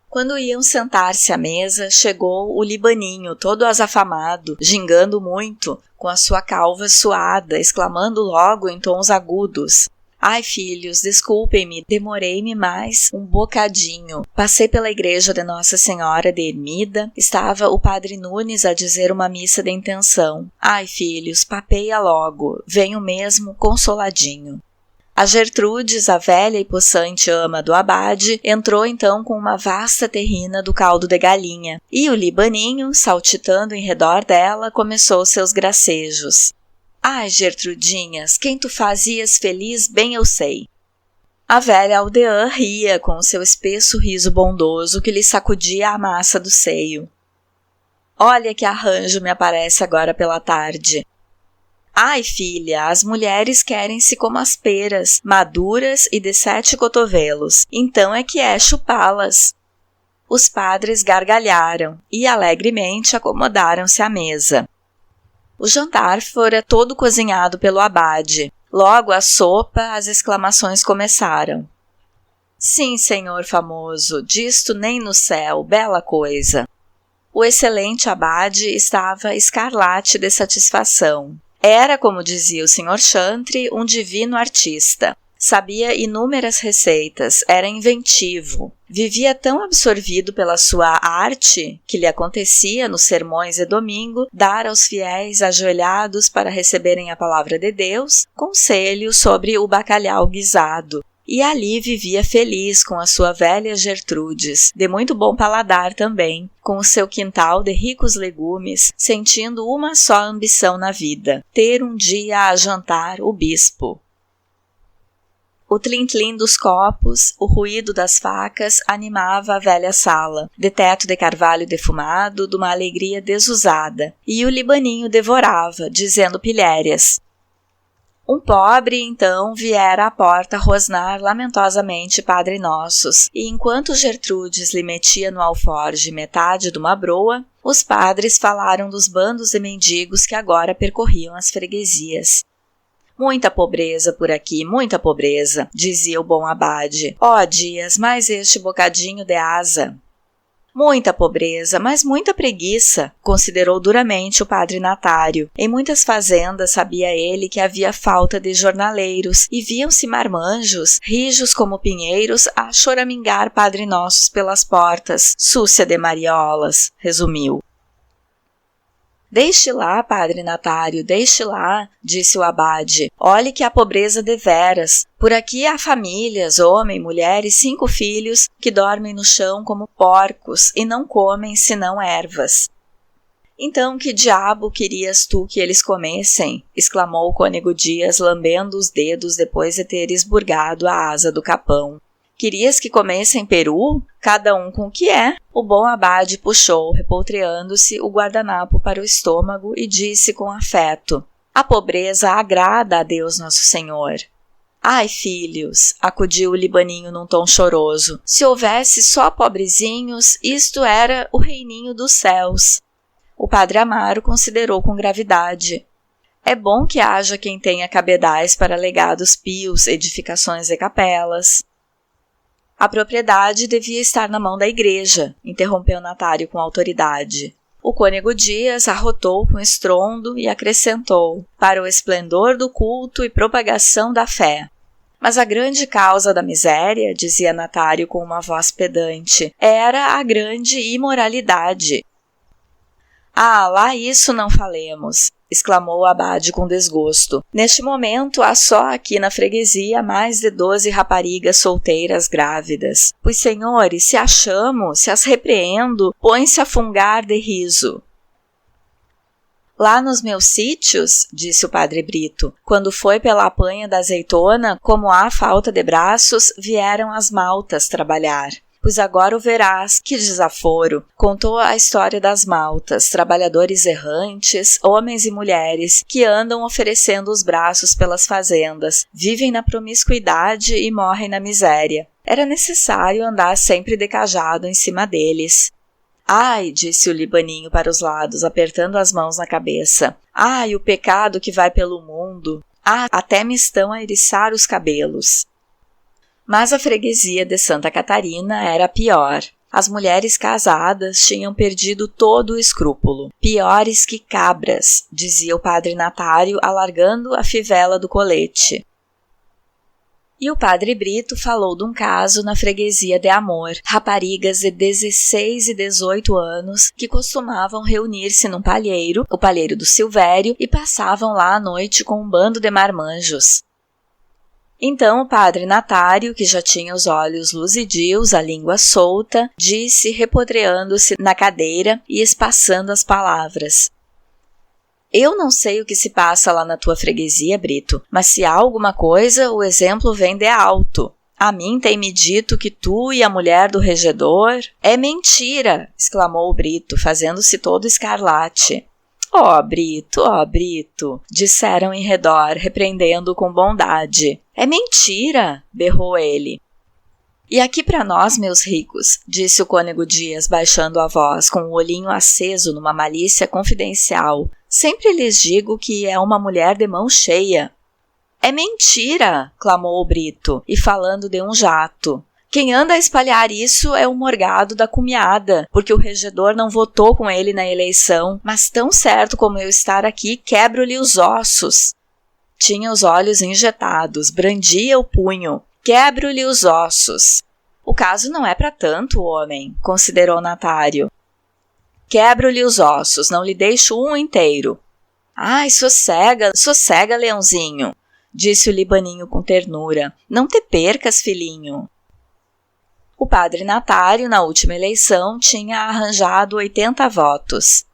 S1: Quando iam sentar-se à mesa, chegou o libaninho, todo azafamado, gingando muito, com a sua calva suada, exclamando logo em tons agudos: Ai, filhos, desculpem-me, demorei-me mais um bocadinho. Passei pela igreja de Nossa Senhora de Ermida, estava o padre Nunes a dizer uma missa de intenção. Ai, filhos, papeia logo, venho mesmo consoladinho. A Gertrudes, a velha e possante ama do abade, entrou então com uma vasta terrina do caldo de galinha, e o Libaninho, saltitando em redor dela, começou seus gracejos. Ai, Gertrudinhas, quem tu fazias feliz bem eu sei. A velha aldeã ria com o seu espesso riso bondoso que lhe sacudia a massa do seio. Olha que arranjo me aparece agora pela tarde. Ai, filha, as mulheres querem-se como as peras, maduras e de 7 cotovelos, então é que é chupá-las. Os padres gargalharam e alegremente acomodaram-se à mesa. O jantar fora todo cozinhado pelo abade. Logo a sopa, as exclamações começaram. Sim, senhor famoso, disto nem no céu, bela coisa. O excelente abade estava escarlate de satisfação. Era, como dizia o senhor Chantre, um divino artista. Sabia inúmeras receitas, era inventivo. Vivia tão absorvido pela sua arte que lhe acontecia nos sermões de domingo dar aos fiéis ajoelhados para receberem a palavra de Deus conselhos sobre o bacalhau guisado. E ali vivia feliz com a sua velha Gertrudes, de muito bom paladar também, com o seu quintal de ricos legumes, sentindo uma só ambição na vida, ter um dia a jantar o bispo. O tlim-tlim dos copos, o ruído das facas animava a velha sala, de teto de carvalho defumado, de uma alegria desusada, e o Libaninho devorava, dizendo pilhérias. Um pobre, então, viera à porta rosnar lamentosamente Padre Nossos, e enquanto Gertrudes lhe metia no alforge metade de uma broa, os padres falaram dos bandos de mendigos que agora percorriam as freguesias. Muita pobreza por aqui, muita pobreza, dizia o bom abade. Ó dias, mais este bocadinho de asa. Muita pobreza, mas muita preguiça, considerou duramente o padre Natário. Em muitas fazendas sabia ele que havia falta de jornaleiros e viam-se marmanjos, rijos como pinheiros, a choramingar Padre Nossos pelas portas. Súcia de mariolas, resumiu. Deixe lá, padre Natário, deixe lá, disse o abade. Olhe que há pobreza deveras. Por aqui há famílias, homem, mulher e 5 filhos, que dormem no chão como porcos e não comem senão ervas. Então que diabo querias tu que eles comessem? Exclamou o cônego Dias, lambendo os dedos depois de ter esburgado a asa do capão. Querias que comessem peru? Cada um com o que é. O bom abade puxou, repoltreando-se, o guardanapo para o estômago e disse com afeto: a pobreza agrada a Deus Nosso Senhor. Ai, filhos, acudiu o Libaninho num tom choroso, se houvesse só pobrezinhos, isto era o reininho dos céus. O padre Amaro considerou com gravidade. É bom que haja quem tenha cabedais para legados pios, edificações e capelas. A propriedade devia estar na mão da igreja, interrompeu Natário com autoridade. O cônego Dias arrotou com estrondo e acrescentou, para o esplendor do culto e propagação da fé. Mas a grande causa da miséria, dizia Natário com uma voz pedante, era a grande imoralidade. Ah, lá isso não falemos, exclamou o abade com desgosto. Neste momento há só aqui na freguesia mais de 12 raparigas solteiras grávidas. Pois, senhores, se as chamo, se as repreendo, põe-se a fungar de riso. Lá nos meus sítios, disse o padre Brito, quando foi pela apanha da azeitona, como há falta de braços, vieram as maltas trabalhar. Pois agora o verás, que desaforo, contou a história das maltas, trabalhadores errantes, homens e mulheres, que andam oferecendo os braços pelas fazendas, vivem na promiscuidade e morrem na miséria. Era necessário andar sempre de cajado em cima deles. Ai, disse o Libaninho para os lados, apertando as mãos na cabeça. Ai, o pecado que vai pelo mundo. Ah, até me estão a eriçar os cabelos. Mas a freguesia de Santa Catarina era pior. As mulheres casadas tinham perdido todo o escrúpulo. Piores que cabras, dizia o padre Natário, alargando a fivela do colete. E o padre Brito falou de um caso na freguesia de Amor, raparigas de 16 e 18 anos que costumavam reunir-se num palheiro, o palheiro do Silvério, e passavam lá à noite com um bando de marmanjos. Então o padre Natário, que já tinha os olhos luzidios, a língua solta, disse, repotreando-se na cadeira e espaçando as palavras: Eu não sei o que se passa lá na tua freguesia, Brito, mas se há alguma coisa, o exemplo vem de alto. A mim tem-me dito que tu e a mulher do regedor... É mentira! Exclamou o Brito, fazendo-se todo escarlate. Ó Brito, disseram em redor, repreendendo-o com bondade. É mentira, berrou ele. E aqui para nós, meus ricos, disse o cônego Dias, baixando a voz, com o olhinho aceso numa malícia confidencial. Sempre lhes digo que é uma mulher de mão cheia. É mentira, clamou o Brito, e falando de um jato. Quem anda a espalhar isso é o morgado da cumiada, porque o regedor não votou com ele na eleição, mas tão certo como eu estar aqui, quebro-lhe os ossos. Tinha os olhos injetados, brandia o punho. Quebro-lhe os ossos. O caso não é para tanto, homem, considerou Natário. Quebro-lhe os ossos, não lhe deixo um inteiro. Ai, sossega, leãozinho, disse o libaninho com ternura. Não te percas, filhinho. O padre Natário, na última eleição, tinha arranjado 80 votos.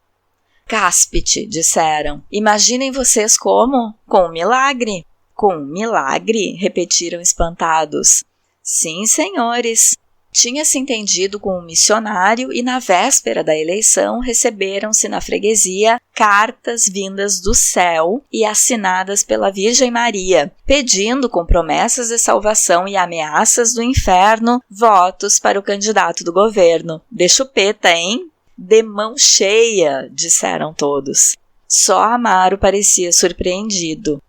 S1: Cáspite, disseram. Imaginem vocês como? Com um milagre. Com um milagre? Repetiram espantados. Sim, senhores. Tinha-se entendido com um missionário e na véspera da eleição receberam-se na freguesia cartas vindas do céu e assinadas pela Virgem Maria, pedindo com promessas de salvação e ameaças do inferno votos para o candidato do governo. De chupeta, hein? De mão cheia, disseram todos. Só Amaro parecia surpreendido.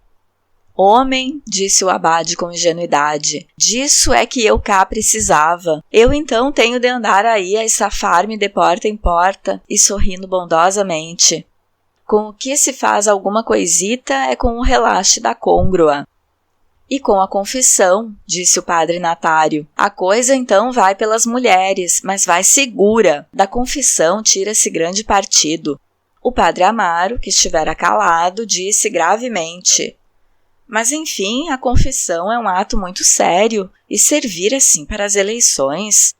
S1: Homem, disse o abade com ingenuidade, disso é que eu cá precisava. Eu então tenho de andar aí a estafar-me de porta em porta, e sorrindo bondosamente. Com o que se faz alguma coisita é com o relaxe da côngrua. E com a confissão, disse o padre Natário. A coisa então vai pelas mulheres, mas vai segura. Da confissão tira-se grande partido. O padre Amaro, que estivera calado, disse gravemente: Mas, enfim, a confissão é um ato muito sério, e servir assim para as eleições.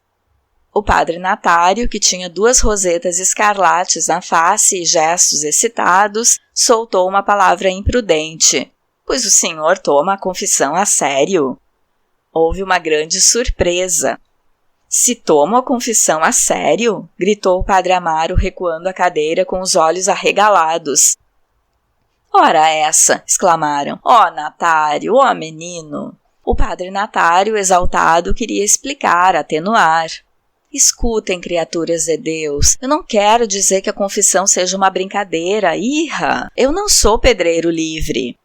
S1: O padre Natário, que tinha 2 rosetas escarlates na face e gestos excitados, soltou uma palavra imprudente. Pois o senhor toma a confissão a sério? Houve uma grande surpresa. Se tomo a confissão a sério? Gritou o padre Amaro, recuando a cadeira com os olhos arregalados. Ora essa, exclamaram. Ó Natário, ó menino. O padre Natário, exaltado, queria explicar, atenuar. Escutem, criaturas de Deus, eu não quero dizer que a confissão seja uma brincadeira, irra. Eu não sou pedreiro livre.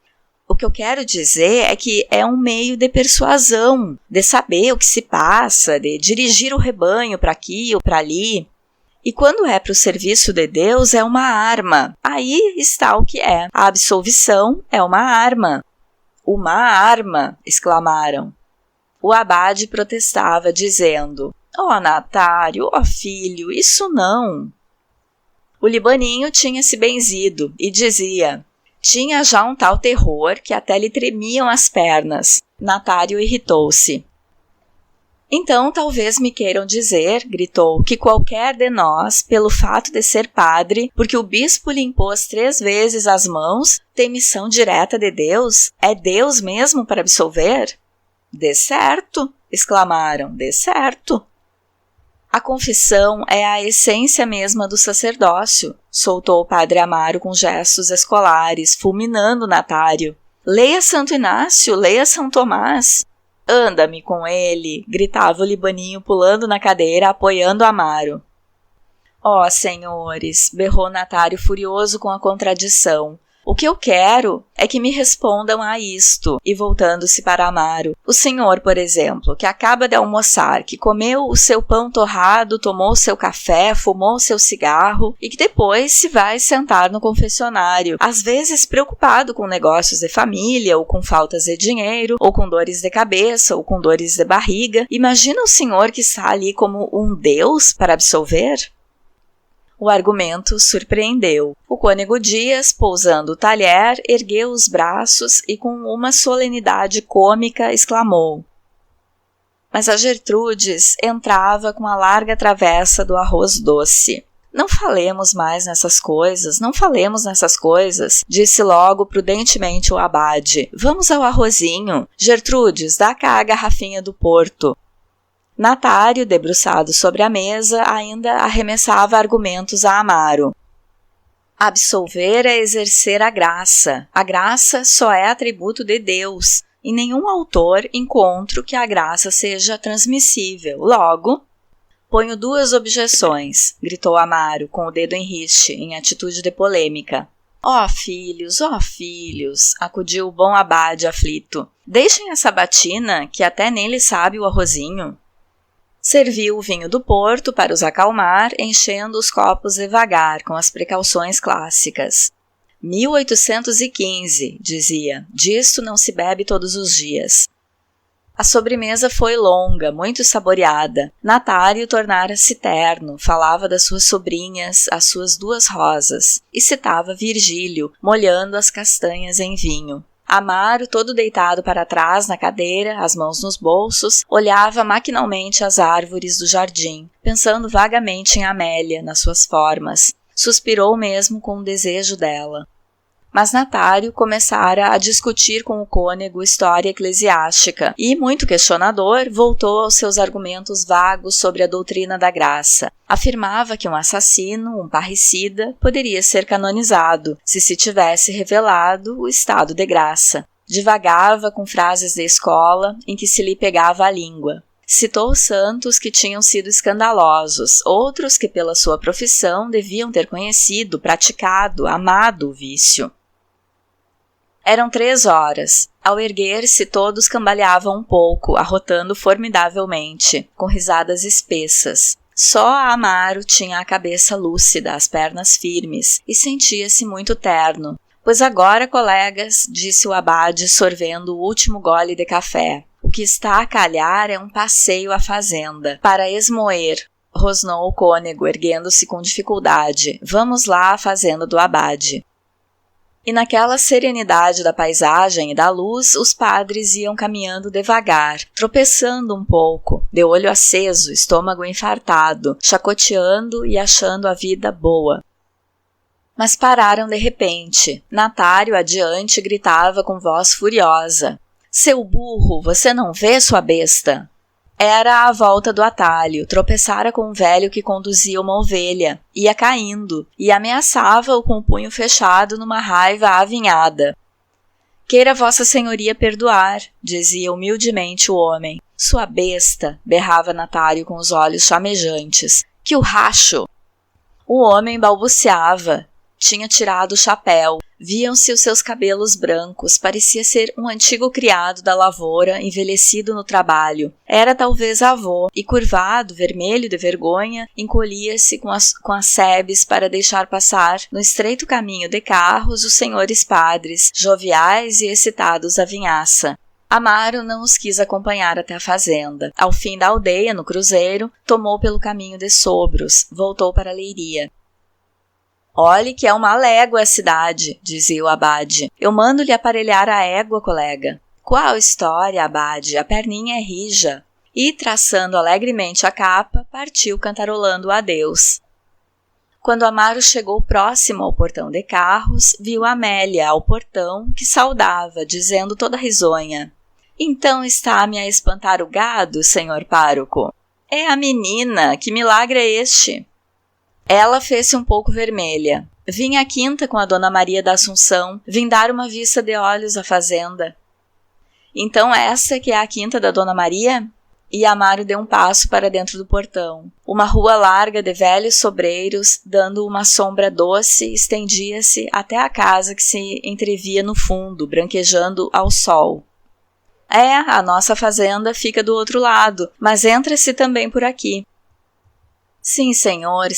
S1: O que eu quero dizer é que é um meio de persuasão, de saber o que se passa, de dirigir o rebanho para aqui ou para ali. E quando é para o serviço de Deus, é uma arma. Aí está o que é. A absolvição é uma arma. Uma arma, exclamaram. O abade protestava, dizendo: Ó Natário, ó filho, isso não. O libaninho tinha se benzido e dizia: Tinha já um tal terror que até lhe tremiam as pernas. Natário irritou-se. Então, talvez me queiram dizer, gritou, que qualquer de nós, pelo fato de ser padre, porque o bispo lhe impôs 3 vezes as mãos, tem missão direta de Deus? É Deus mesmo para absolver? De certo, exclamaram, de certo. A confissão é a essência mesma do sacerdócio, soltou o padre Amaro com gestos escolares, fulminando Natário. Leia Santo Inácio, leia São Tomás. Anda-me com ele, gritava o libaninho pulando na cadeira, apoiando Amaro. Ó senhores, berrou Natário furioso com a contradição. O que eu quero é que me respondam a isto. E voltando-se para Amaro, o senhor, por exemplo, que acaba de almoçar, que comeu o seu pão torrado, tomou o seu café, fumou o seu cigarro e que depois se vai sentar no confessionário, às vezes preocupado com negócios de família, ou com faltas de dinheiro, ou com dores de cabeça, ou com dores de barriga. Imagina o senhor que está ali como um Deus para absolver? O argumento surpreendeu. O cônego Dias, pousando o talher, ergueu os braços e com uma solenidade cômica exclamou: mas a Gertrudes entrava com a larga travessa do arroz doce. Não falemos mais nessas coisas, não falemos nessas coisas, disse logo prudentemente o abade. Vamos ao arrozinho. Gertrudes, dá cá a garrafinha do Porto. Natário, debruçado sobre a mesa, ainda arremessava argumentos a Amaro. Absolver é exercer a graça. A graça só é atributo de Deus. Em nenhum autor encontro que a graça seja transmissível. Logo, ponho 2 objeções, gritou Amaro, com o dedo em riste, em atitude de polêmica. Ó filhos, acudiu o bom abade aflito. Deixem essa batina, que até nele sabe o arrozinho. Serviu o vinho do Porto para os acalmar, enchendo os copos devagar, com as precauções clássicas. 1815, dizia, disto não se bebe todos os dias. A sobremesa foi longa, muito saboreada. Natário tornara-se terno, falava das suas sobrinhas, as suas 2 rosas, e citava Virgílio, molhando as castanhas em vinho. Amaro, todo deitado para trás na cadeira, as mãos nos bolsos, olhava maquinalmente as árvores do jardim, pensando vagamente em Amélia, nas suas formas. Suspirou mesmo com o desejo dela. Mas Natário começara a discutir com o cônego história eclesiástica e, muito questionador, voltou aos seus argumentos vagos sobre a doutrina da graça. Afirmava que um assassino, um parricida, poderia ser canonizado, se tivesse revelado o estado de graça. Divagava com frases de escola em que se lhe pegava a língua. Citou santos que tinham sido escandalosos, outros que pela sua profissão deviam ter conhecido, praticado, amado o vício. Eram 3 horas. Ao erguer-se, todos cambaleavam um pouco, arrotando formidavelmente, com risadas espessas. Só Amaro tinha a cabeça lúcida, as pernas firmes, e sentia-se muito terno. Pois agora, colegas, disse o abade, sorvendo o último gole de café, o que está a calhar é um passeio à fazenda, para esmoer, rosnou o cônego, erguendo-se com dificuldade. Vamos lá à fazenda do abade. E naquela serenidade da paisagem e da luz, os padres iam caminhando devagar, tropeçando um pouco, de olho aceso, estômago infartado, chacoteando e achando a vida boa. Mas pararam de repente. Natário, adiante, gritava com voz furiosa. Seu burro, você não vê, sua besta? Era à volta do atalho, tropeçara com um velho que conduzia uma ovelha, ia caindo, e ameaçava-o com o punho fechado numa raiva avinhada. Queira vossa senhoria perdoar, dizia humildemente o homem. Sua besta, berrava Natário com os olhos chamejantes. Que o racho! O homem balbuciava. Tinha tirado o chapéu. Viam-se os seus cabelos brancos, parecia ser um antigo criado da lavoura, envelhecido no trabalho. Era talvez avô, e curvado, vermelho de vergonha, encolhia-se com as sebes para deixar passar, no estreito caminho de carros, os senhores padres, joviais e excitados à vinhaça. Amaro não os quis acompanhar até a fazenda. Ao fim da aldeia, no cruzeiro, tomou pelo caminho de Sobros, voltou para Leiria. Olhe que é uma légua a cidade, dizia o abade. Eu mando-lhe aparelhar a égua, colega. Qual história, abade? A perninha é rija. E, traçando alegremente a capa, partiu cantarolando o adeus. Quando Amaro chegou próximo ao portão de carros, viu Amélia ao portão, que saudava, dizendo toda risonha. Então está-me a espantar o gado, senhor pároco? É a menina, que milagre é este? Ela fez-se um pouco vermelha. Vim à quinta com a dona Maria da Assunção, vim dar uma vista de olhos à fazenda. Então essa que é a quinta da dona Maria? e Amaro deu um passo para dentro do portão. Uma rua larga de velhos sobreiros, dando uma sombra doce, estendia-se até a casa que se entrevia no fundo, branquejando ao sol. A nossa fazenda fica do outro lado, mas entra-se também por aqui. Sim, senhor,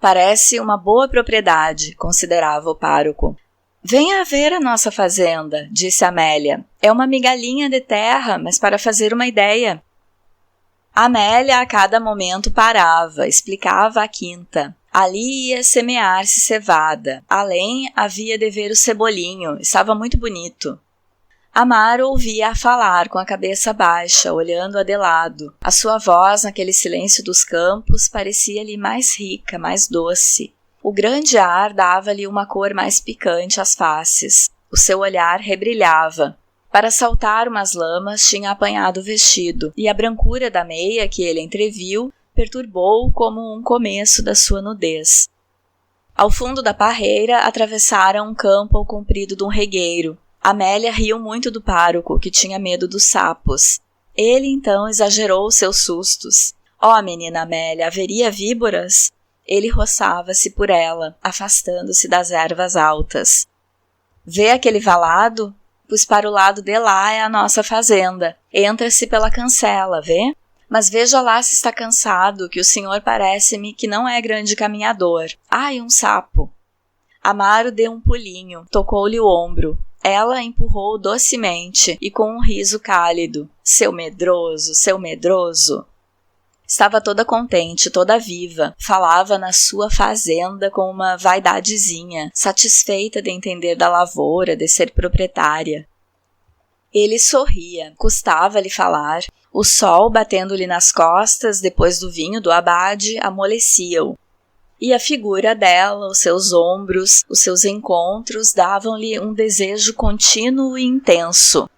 S1: parece uma boa propriedade, considerava o pároco. Venha ver a nossa fazenda, disse Amélia. É uma migalhinha de terra, mas para fazer uma ideia. Amélia a cada momento parava, explicava a quinta. Ali ia semear-se cevada. Além havia de ver o cebolinho, estava muito bonito. Amaro ouvia-a falar com a cabeça baixa, olhando-a de lado. A sua voz, naquele silêncio dos campos, parecia-lhe mais rica, mais doce. O grande ar dava-lhe uma cor mais picante às faces. O seu olhar rebrilhava. Para saltar umas lamas tinha apanhado o vestido, e a brancura da meia que ele entreviu perturbou-o como um começo da sua nudez. Ao fundo da parreira atravessaram um campo ao comprido de um regueiro. Amélia riu muito do pároco, que tinha medo dos sapos. Ele então exagerou seus sustos. Menina Amélia, haveria víboras? Ele roçava-se por ela, afastando-se das ervas altas. Vê aquele valado? Pois para o lado de lá é a nossa fazenda. Entra-se pela cancela, vê? Mas veja lá se está cansado, que o senhor parece-me que não é grande caminhador. Um sapo! Amaro deu um pulinho, tocou-lhe o ombro. Ela empurrou docemente e com um riso cálido. Seu medroso, seu medroso! Estava toda contente, toda viva. Falava na sua fazenda com uma vaidadezinha, satisfeita de entender da lavoura, de ser proprietária. Ele sorria, custava-lhe falar. O sol, batendo-lhe nas costas, depois do vinho do abade, amolecia-o. E a figura dela, os seus ombros, os seus encontros, davam-lhe um desejo contínuo e intenso.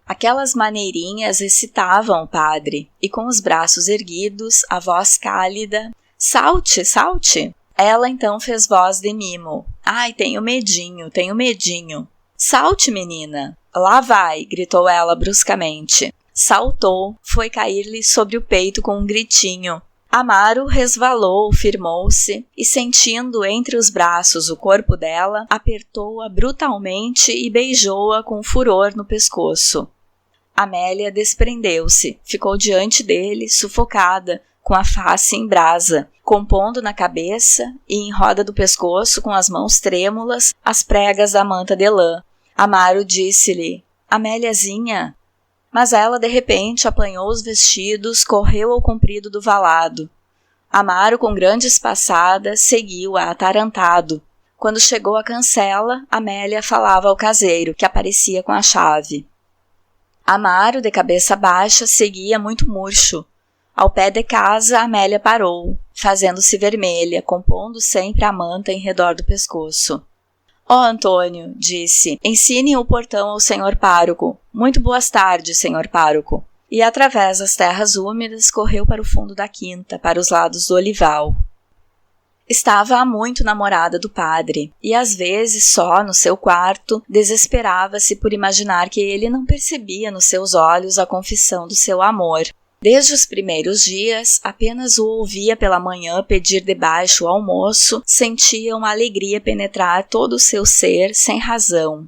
S1: Aquelas maneirinhas excitavam o padre, e com os braços erguidos, a voz cálida, salte, salte! Ela então fez voz de mimo. Tenho medinho. Salte, menina! Lá vai, gritou ela bruscamente. Saltou, foi cair-lhe sobre o peito com um gritinho. Amaro resvalou, firmou-se, e sentindo entre os braços o corpo dela, apertou-a brutalmente e beijou-a com furor no pescoço. Amélia desprendeu-se, ficou diante dele, sufocada, com a face em brasa, compondo na cabeça e em roda do pescoço, com as mãos trêmulas, as pregas da manta de lã. Amaro disse-lhe, Améliazinha. Mas ela, de repente, apanhou os vestidos, correu ao comprido do valado. Amaro, com grandes passadas, seguiu-a atarantado. Quando chegou à cancela, Amélia falava ao caseiro, que aparecia com a chave. Amaro, de cabeça baixa, seguia muito murcho. Ao pé de casa, Amélia parou, fazendo-se vermelha, compondo sempre a manta em redor do pescoço. Antônio, disse, ensine o portão ao senhor pároco. Muito boas tardes, senhor pároco. E através das terras úmidas correu para o fundo da quinta, para os lados do olival. Estava há muito namorada do padre, e às vezes só no seu quarto desesperava-se por imaginar que ele não percebia nos seus olhos a confissão do seu amor. Desde os primeiros dias, apenas o ouvia pela manhã pedir debaixo o almoço, sentia uma alegria penetrar todo o seu ser sem razão.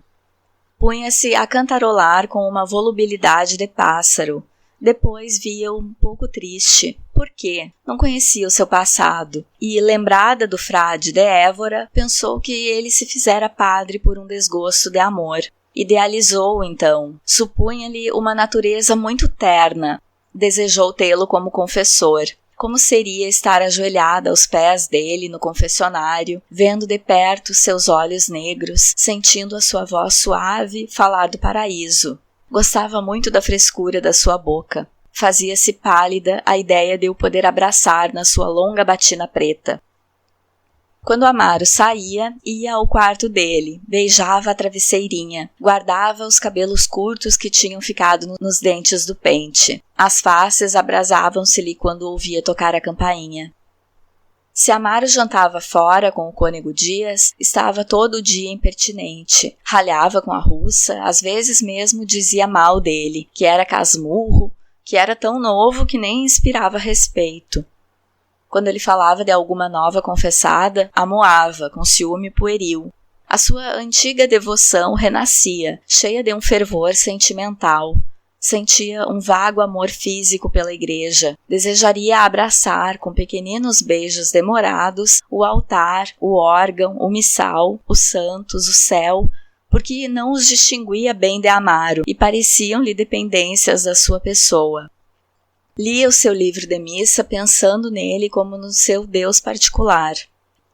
S1: Punha-se a cantarolar com uma volubilidade de pássaro. Depois via-o um pouco triste. Por quê? Não conhecia o seu passado. E, lembrada do frade de Évora, pensou que ele se fizera padre por um desgosto de amor. Idealizou-o, então. Supunha-lhe uma natureza muito terna. Desejou tê-lo como confessor. Como seria estar ajoelhada aos pés dele no confessionário, vendo de perto seus olhos negros, sentindo a sua voz suave falar do paraíso. Gostava muito da frescura da sua boca. Fazia-se pálida a ideia de o poder abraçar na sua longa batina preta. Quando Amaro saía, ia ao quarto dele, beijava a travesseirinha, guardava os cabelos curtos que tinham ficado nos dentes do pente. As faces abrasavam-se-lhe quando ouvia tocar a campainha. Se Amaro jantava fora com o cônego Dias, estava todo o dia impertinente. Ralhava com a russa, às vezes mesmo dizia mal dele, que era casmurro, que era tão novo que nem inspirava respeito. Quando ele falava de alguma nova confessada, amoava, com ciúme pueril. A sua antiga devoção renascia, cheia de um fervor sentimental. Sentia um vago amor físico pela igreja. Desejaria abraçar com pequeninos beijos demorados o altar, o órgão, o missal, os santos, o céu, porque não os distinguia bem de Amaro e pareciam-lhe dependências da sua pessoa. Lia o seu livro de missa pensando nele como no seu Deus particular.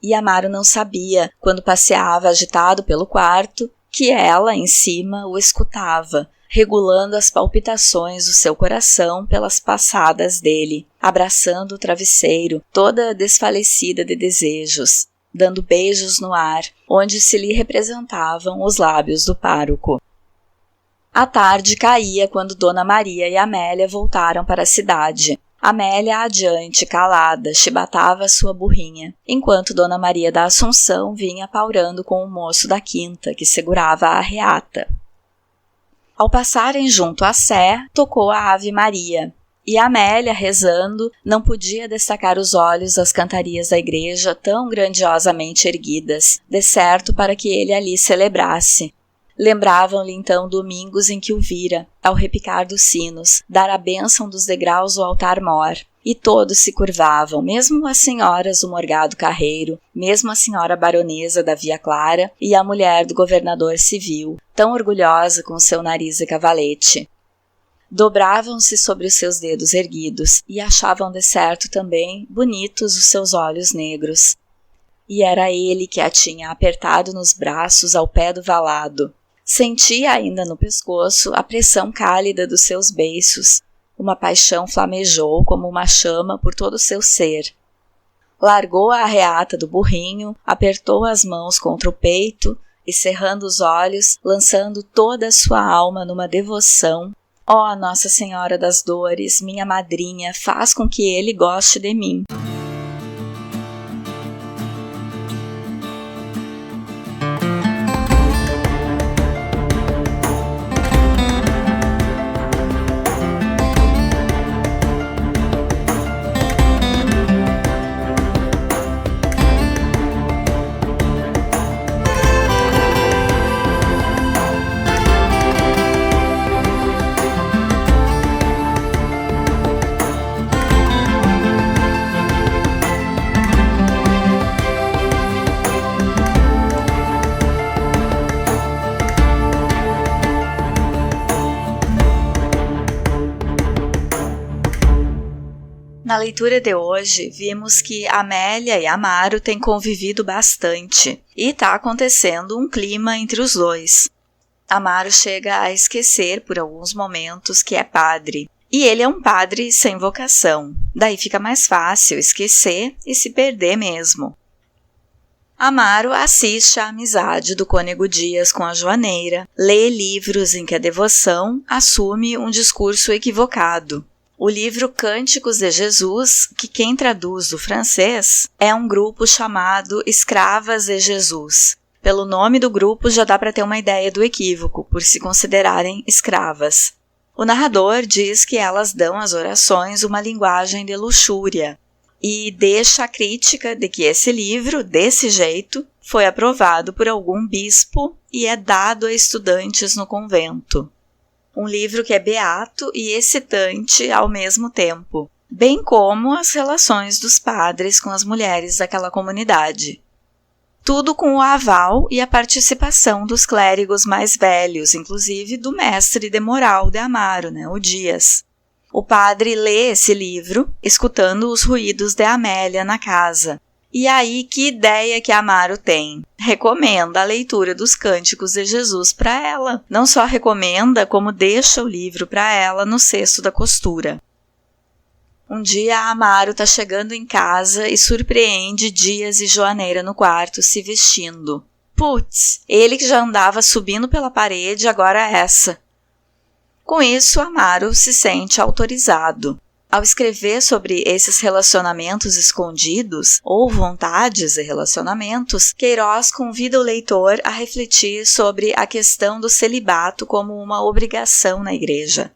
S1: E Amaro não sabia, quando passeava agitado pelo quarto, que ela, em cima, o escutava, regulando as palpitações do seu coração pelas passadas dele, abraçando o travesseiro, toda desfalecida de desejos, dando beijos no ar, onde se lhe representavam os lábios do pároco. A tarde caía quando Dona Maria e Amélia voltaram para a cidade. Amélia adiante, calada, chibatava sua burrinha, enquanto Dona Maria da Assunção vinha paurando com o moço da quinta, que segurava a arreata. Ao passarem junto à sé, tocou a Ave Maria, e Amélia, rezando, não podia destacar os olhos das cantarias da igreja tão grandiosamente erguidas, de certo para que ele ali celebrasse. Lembravam-lhe então domingos em que o vira, ao repicar dos sinos, dar a bênção dos degraus do altar-mor, e todos se curvavam, mesmo as senhoras do morgado carreiro, mesmo a senhora baronesa da Via Clara e a mulher do governador civil, tão orgulhosa com seu nariz de cavalete. Dobravam-se sobre os seus dedos erguidos e achavam de certo também bonitos os seus olhos negros. E era ele que a tinha apertado nos braços ao pé do valado. Sentia ainda no pescoço a pressão cálida dos seus beiços. Uma paixão flamejou como uma chama por todo o seu ser. Largou a arreata do burrinho, apertou as mãos contra o peito e, cerrando os olhos, lançando toda a sua alma numa devoção: ó Nossa Senhora das Dores, minha madrinha, faz com que ele goste de mim. Na leitura de hoje, vimos que Amélia e Amaro têm convivido bastante e está acontecendo um clima entre os dois. Amaro chega a esquecer por alguns momentos que é padre, e ele é um padre sem vocação, daí fica mais fácil esquecer e se perder mesmo. Amaro assiste à amizade do cônego Dias com a Joaneira, lê livros em que a devoção assume um discurso equivocado. O livro Cânticos de Jesus, que quem traduz do francês, é um grupo chamado Escravas de Jesus. Pelo nome do grupo já dá para ter uma ideia do equívoco, por se considerarem escravas. O narrador diz que elas dão às orações uma linguagem de luxúria e deixa a crítica de que esse livro, desse jeito, foi aprovado por algum bispo e é dado a estudantes no convento. Um livro que é beato e excitante ao mesmo tempo, bem como as relações dos padres com as mulheres daquela comunidade. Tudo com o aval e a participação dos clérigos mais velhos, inclusive do mestre de moral de Amaro, o Dias. O padre lê esse livro, escutando os ruídos de Amélia na casa. E aí, que ideia que Amaro tem? Recomenda a leitura dos Cânticos de Jesus para ela. Não só recomenda, como deixa o livro para ela no cesto da costura. Um dia, Amaro está chegando em casa e surpreende Dias e Joaneira no quarto se vestindo. Putz, ele que já andava subindo pela parede, agora essa. Com isso, Amaro se sente autorizado. Ao escrever sobre esses relacionamentos escondidos, ou vontades de relacionamentos, Queiroz convida o leitor a refletir sobre a questão do celibato como uma obrigação na igreja.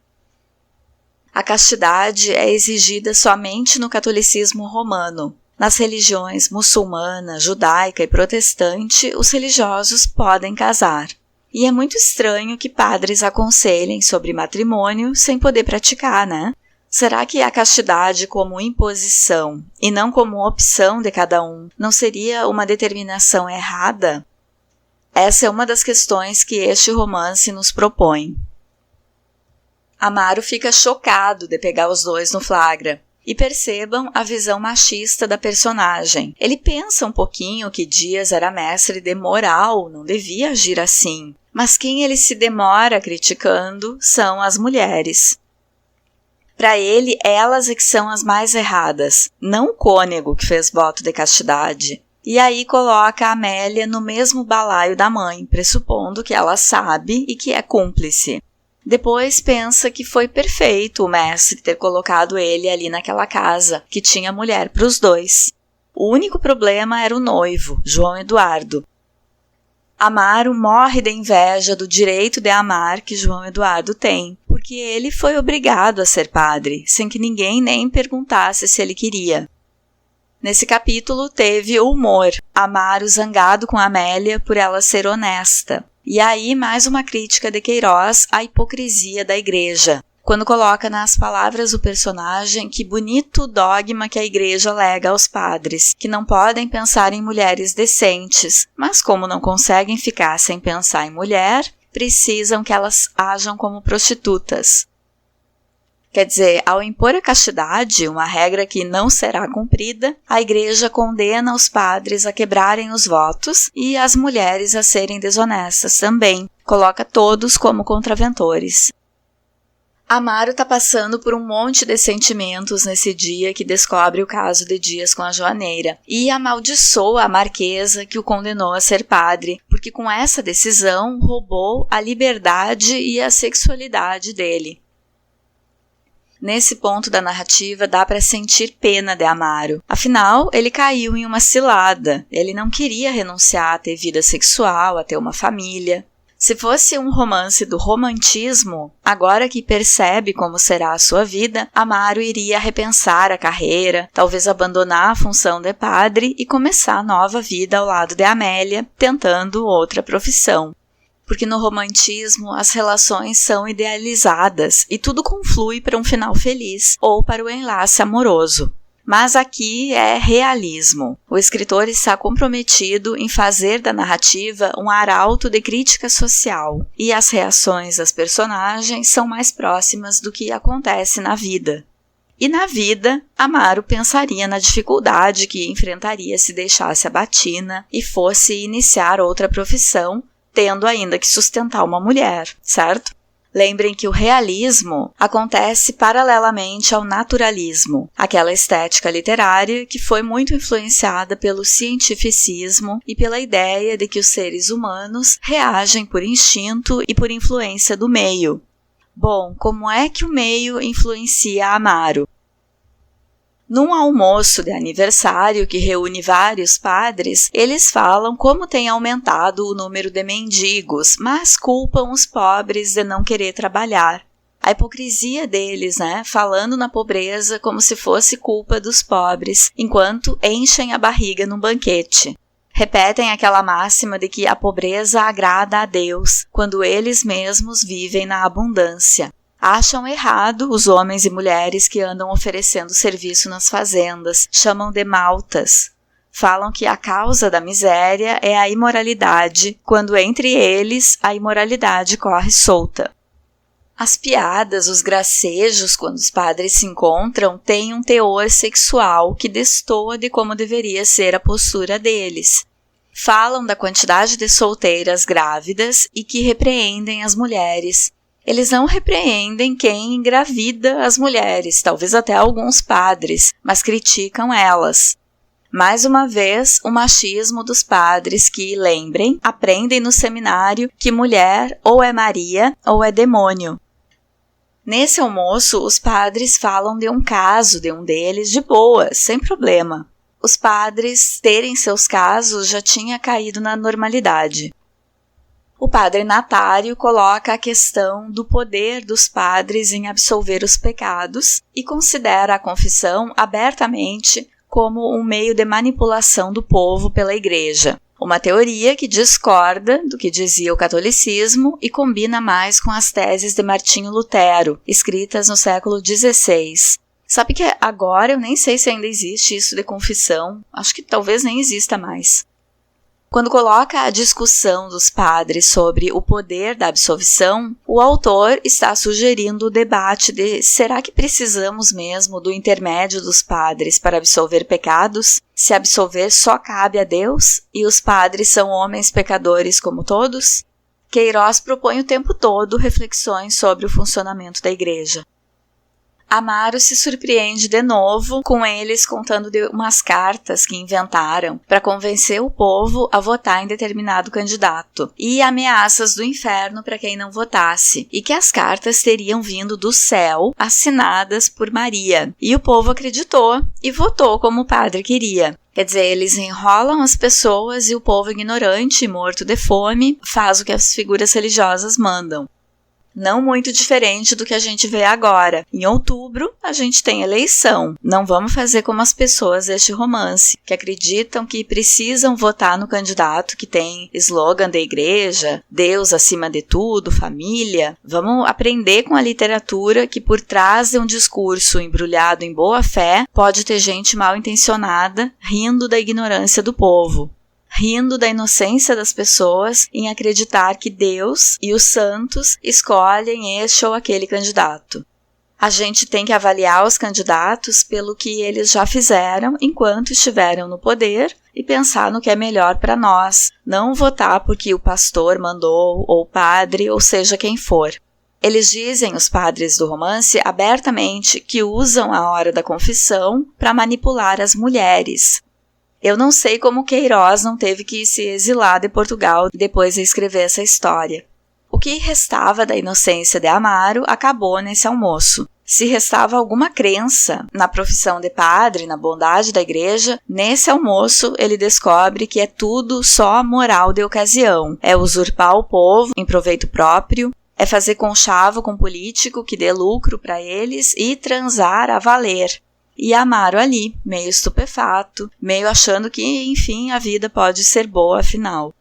S1: A castidade é exigida somente no catolicismo romano. Nas religiões muçulmana, judaica e protestante, os religiosos podem casar. E é muito estranho que padres aconselhem sobre matrimônio sem poder praticar, né? Será que a castidade como imposição e não como opção de cada um não seria uma determinação errada? Essa é uma das questões que este romance nos propõe. Amaro fica chocado de pegar os dois no flagra. E percebam a visão machista da personagem. Ele pensa um pouquinho que Dias era mestre de moral, não devia agir assim. Mas quem ele se demora criticando são as mulheres. Para ele, elas é que são as mais erradas, não o cônego que fez voto de castidade. E aí coloca a Amélia no mesmo balaio da mãe, pressupondo que ela sabe e que é cúmplice. Depois pensa que foi perfeito o mestre ter colocado ele ali naquela casa, que tinha mulher para os dois. O único problema era o noivo, João Eduardo. Amaro morre de inveja do direito de amar que João Eduardo tem, porque ele foi obrigado a ser padre, sem que ninguém nem perguntasse se ele queria. Nesse capítulo teve o humor, Amaro zangado com Amélia por ela ser honesta. E aí mais uma crítica de Queiroz à hipocrisia da igreja, quando coloca nas palavras do personagem que bonito dogma que a igreja alega aos padres, que não podem pensar em mulheres decentes, mas como não conseguem ficar sem pensar em mulher, precisam que elas ajam como prostitutas. Quer dizer, ao impor a castidade, uma regra que não será cumprida, a igreja condena os padres a quebrarem os votos e as mulheres a serem desonestas também, coloca todos como contraventores. Amaro está passando por um monte de sentimentos nesse dia que descobre o caso de Dias com a Joaneira e amaldiçoa a marquesa que o condenou a ser padre, porque com essa decisão roubou a liberdade e a sexualidade dele. Nesse ponto da narrativa dá para sentir pena de Amaro. Afinal, ele caiu em uma cilada. Ele não queria renunciar a ter vida sexual, a ter uma família. Se fosse um romance do romantismo, agora que percebe como será a sua vida, Amaro iria repensar a carreira, talvez abandonar a função de padre e começar a nova vida ao lado de Amélia, tentando outra profissão. Porque no romantismo as relações são idealizadas e tudo conflui para um final feliz ou para o enlace amoroso. Mas aqui é realismo. O escritor está comprometido em fazer da narrativa um arauto de crítica social e as reações das personagens são mais próximas do que acontece na vida. E na vida, Amaro pensaria na dificuldade que enfrentaria se deixasse a batina e fosse iniciar outra profissão, tendo ainda que sustentar uma mulher, certo? Lembrem que o realismo acontece paralelamente ao naturalismo, aquela estética literária que foi muito influenciada pelo cientificismo e pela ideia de que os seres humanos reagem por instinto e por influência do meio. Bom, como é que o meio influencia Amaro? Num almoço de aniversário que reúne vários padres, eles falam como tem aumentado o número de mendigos, mas culpam os pobres de não querer trabalhar. A hipocrisia deles, falando na pobreza como se fosse culpa dos pobres, enquanto enchem a barriga num banquete. Repetem aquela máxima de que a pobreza agrada a Deus, quando eles mesmos vivem na abundância. Acham errado os homens e mulheres que andam oferecendo serviço nas fazendas, chamam de maltas. Falam que a causa da miséria é a imoralidade, quando entre eles a imoralidade corre solta. As piadas, os gracejos, quando os padres se encontram, têm um teor sexual que destoa de como deveria ser a postura deles. Falam da quantidade de solteiras grávidas e que repreendem as mulheres. Eles não repreendem quem engravida as mulheres, talvez até alguns padres, mas criticam elas. Mais uma vez, o machismo dos padres que, lembrem, aprendem no seminário que mulher ou é Maria ou é demônio. Nesse almoço, os padres falam de um caso de um deles de boa, sem problema. Os padres terem seus casos já tinha caído na normalidade. O padre Natário coloca a questão do poder dos padres em absolver os pecados e considera a confissão abertamente como um meio de manipulação do povo pela Igreja. Uma teoria que discorda do que dizia o catolicismo e combina mais com as teses de Martinho Lutero, escritas no século XVI. Sabe que agora eu nem sei se ainda existe isso de confissão, acho que talvez nem exista mais. Quando coloca a discussão dos padres sobre o poder da absolvição, o autor está sugerindo o debate de será que precisamos mesmo do intermédio dos padres para absolver pecados? Se absolver só cabe a Deus e os padres são homens pecadores como todos? Queiroz propõe o tempo todo reflexões sobre o funcionamento da Igreja. Amaro se surpreende de novo com eles contando de umas cartas que inventaram para convencer o povo a votar em determinado candidato e ameaças do inferno para quem não votasse, e que as cartas teriam vindo do céu assinadas por Maria. E o povo acreditou e votou como o padre queria. Quer dizer, eles enrolam as pessoas e o povo ignorante, morto de fome, faz o que as figuras religiosas mandam. Não muito diferente do que a gente vê agora. Em outubro, a gente tem eleição. Não vamos fazer como as pessoas deste romance, que acreditam que precisam votar no candidato que tem slogan da igreja, Deus acima de tudo, família. Vamos aprender com a literatura que por trás de um discurso embrulhado em boa fé, pode ter gente mal intencionada rindo da ignorância do povo. Rindo da inocência das pessoas em acreditar que Deus e os santos escolhem este ou aquele candidato. A gente tem que avaliar os candidatos pelo que eles já fizeram enquanto estiveram no poder e pensar no que é melhor para nós, não votar porque o pastor mandou, ou o padre, ou seja quem for. Eles dizem, os padres do romance, abertamente que usam a hora da confissão para manipular as mulheres. Eu não sei como Queiroz não teve que se exilar de Portugal depois de escrever essa história. O que restava da inocência de Amaro acabou nesse almoço. Se restava alguma crença na profissão de padre, na bondade da igreja, nesse almoço ele descobre que é tudo só moral de ocasião. É usurpar o povo em proveito próprio, é fazer conchavo com político que dê lucro para eles e transar a valer. E Amaro ali, meio estupefato, meio achando que, enfim, a vida pode ser boa afinal.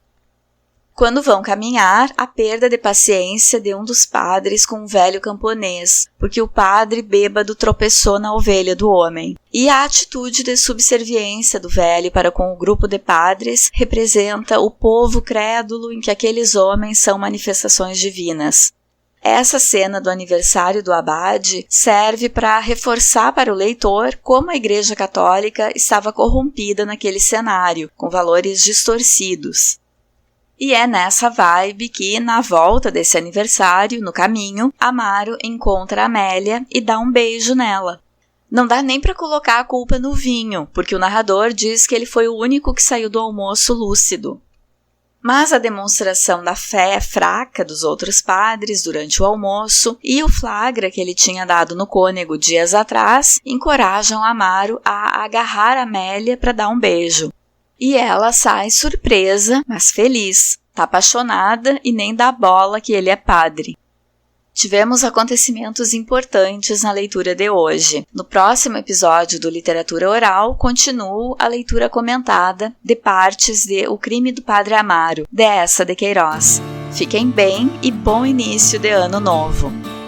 S1: Quando vão caminhar, a perda de paciência de um dos padres com um velho camponês, porque o padre bêbado tropeçou na ovelha do homem. E a atitude de subserviência do velho para com o grupo de padres representa o povo crédulo em que aqueles homens são manifestações divinas. Essa cena do aniversário do abade serve para reforçar para o leitor como a Igreja Católica estava corrompida naquele cenário, com valores distorcidos. E é nessa vibe que, na volta desse aniversário, no caminho, Amaro encontra Amélia e dá um beijo nela. Não dá nem para colocar a culpa no vinho, porque o narrador diz que ele foi o único que saiu do almoço lúcido. Mas a demonstração da fé fraca dos outros padres durante o almoço e o flagra que ele tinha dado no cônego dias atrás encorajam Amaro a agarrar Amélia para dar um beijo. E ela sai surpresa, mas feliz, tá apaixonada e nem dá bola que ele é padre. Tivemos acontecimentos importantes na leitura de hoje. No próximo episódio do Literatura Oral, continuo a leitura comentada de partes de O Crime do Padre Amaro, de Queiroz. Fiquem bem e bom início de ano novo!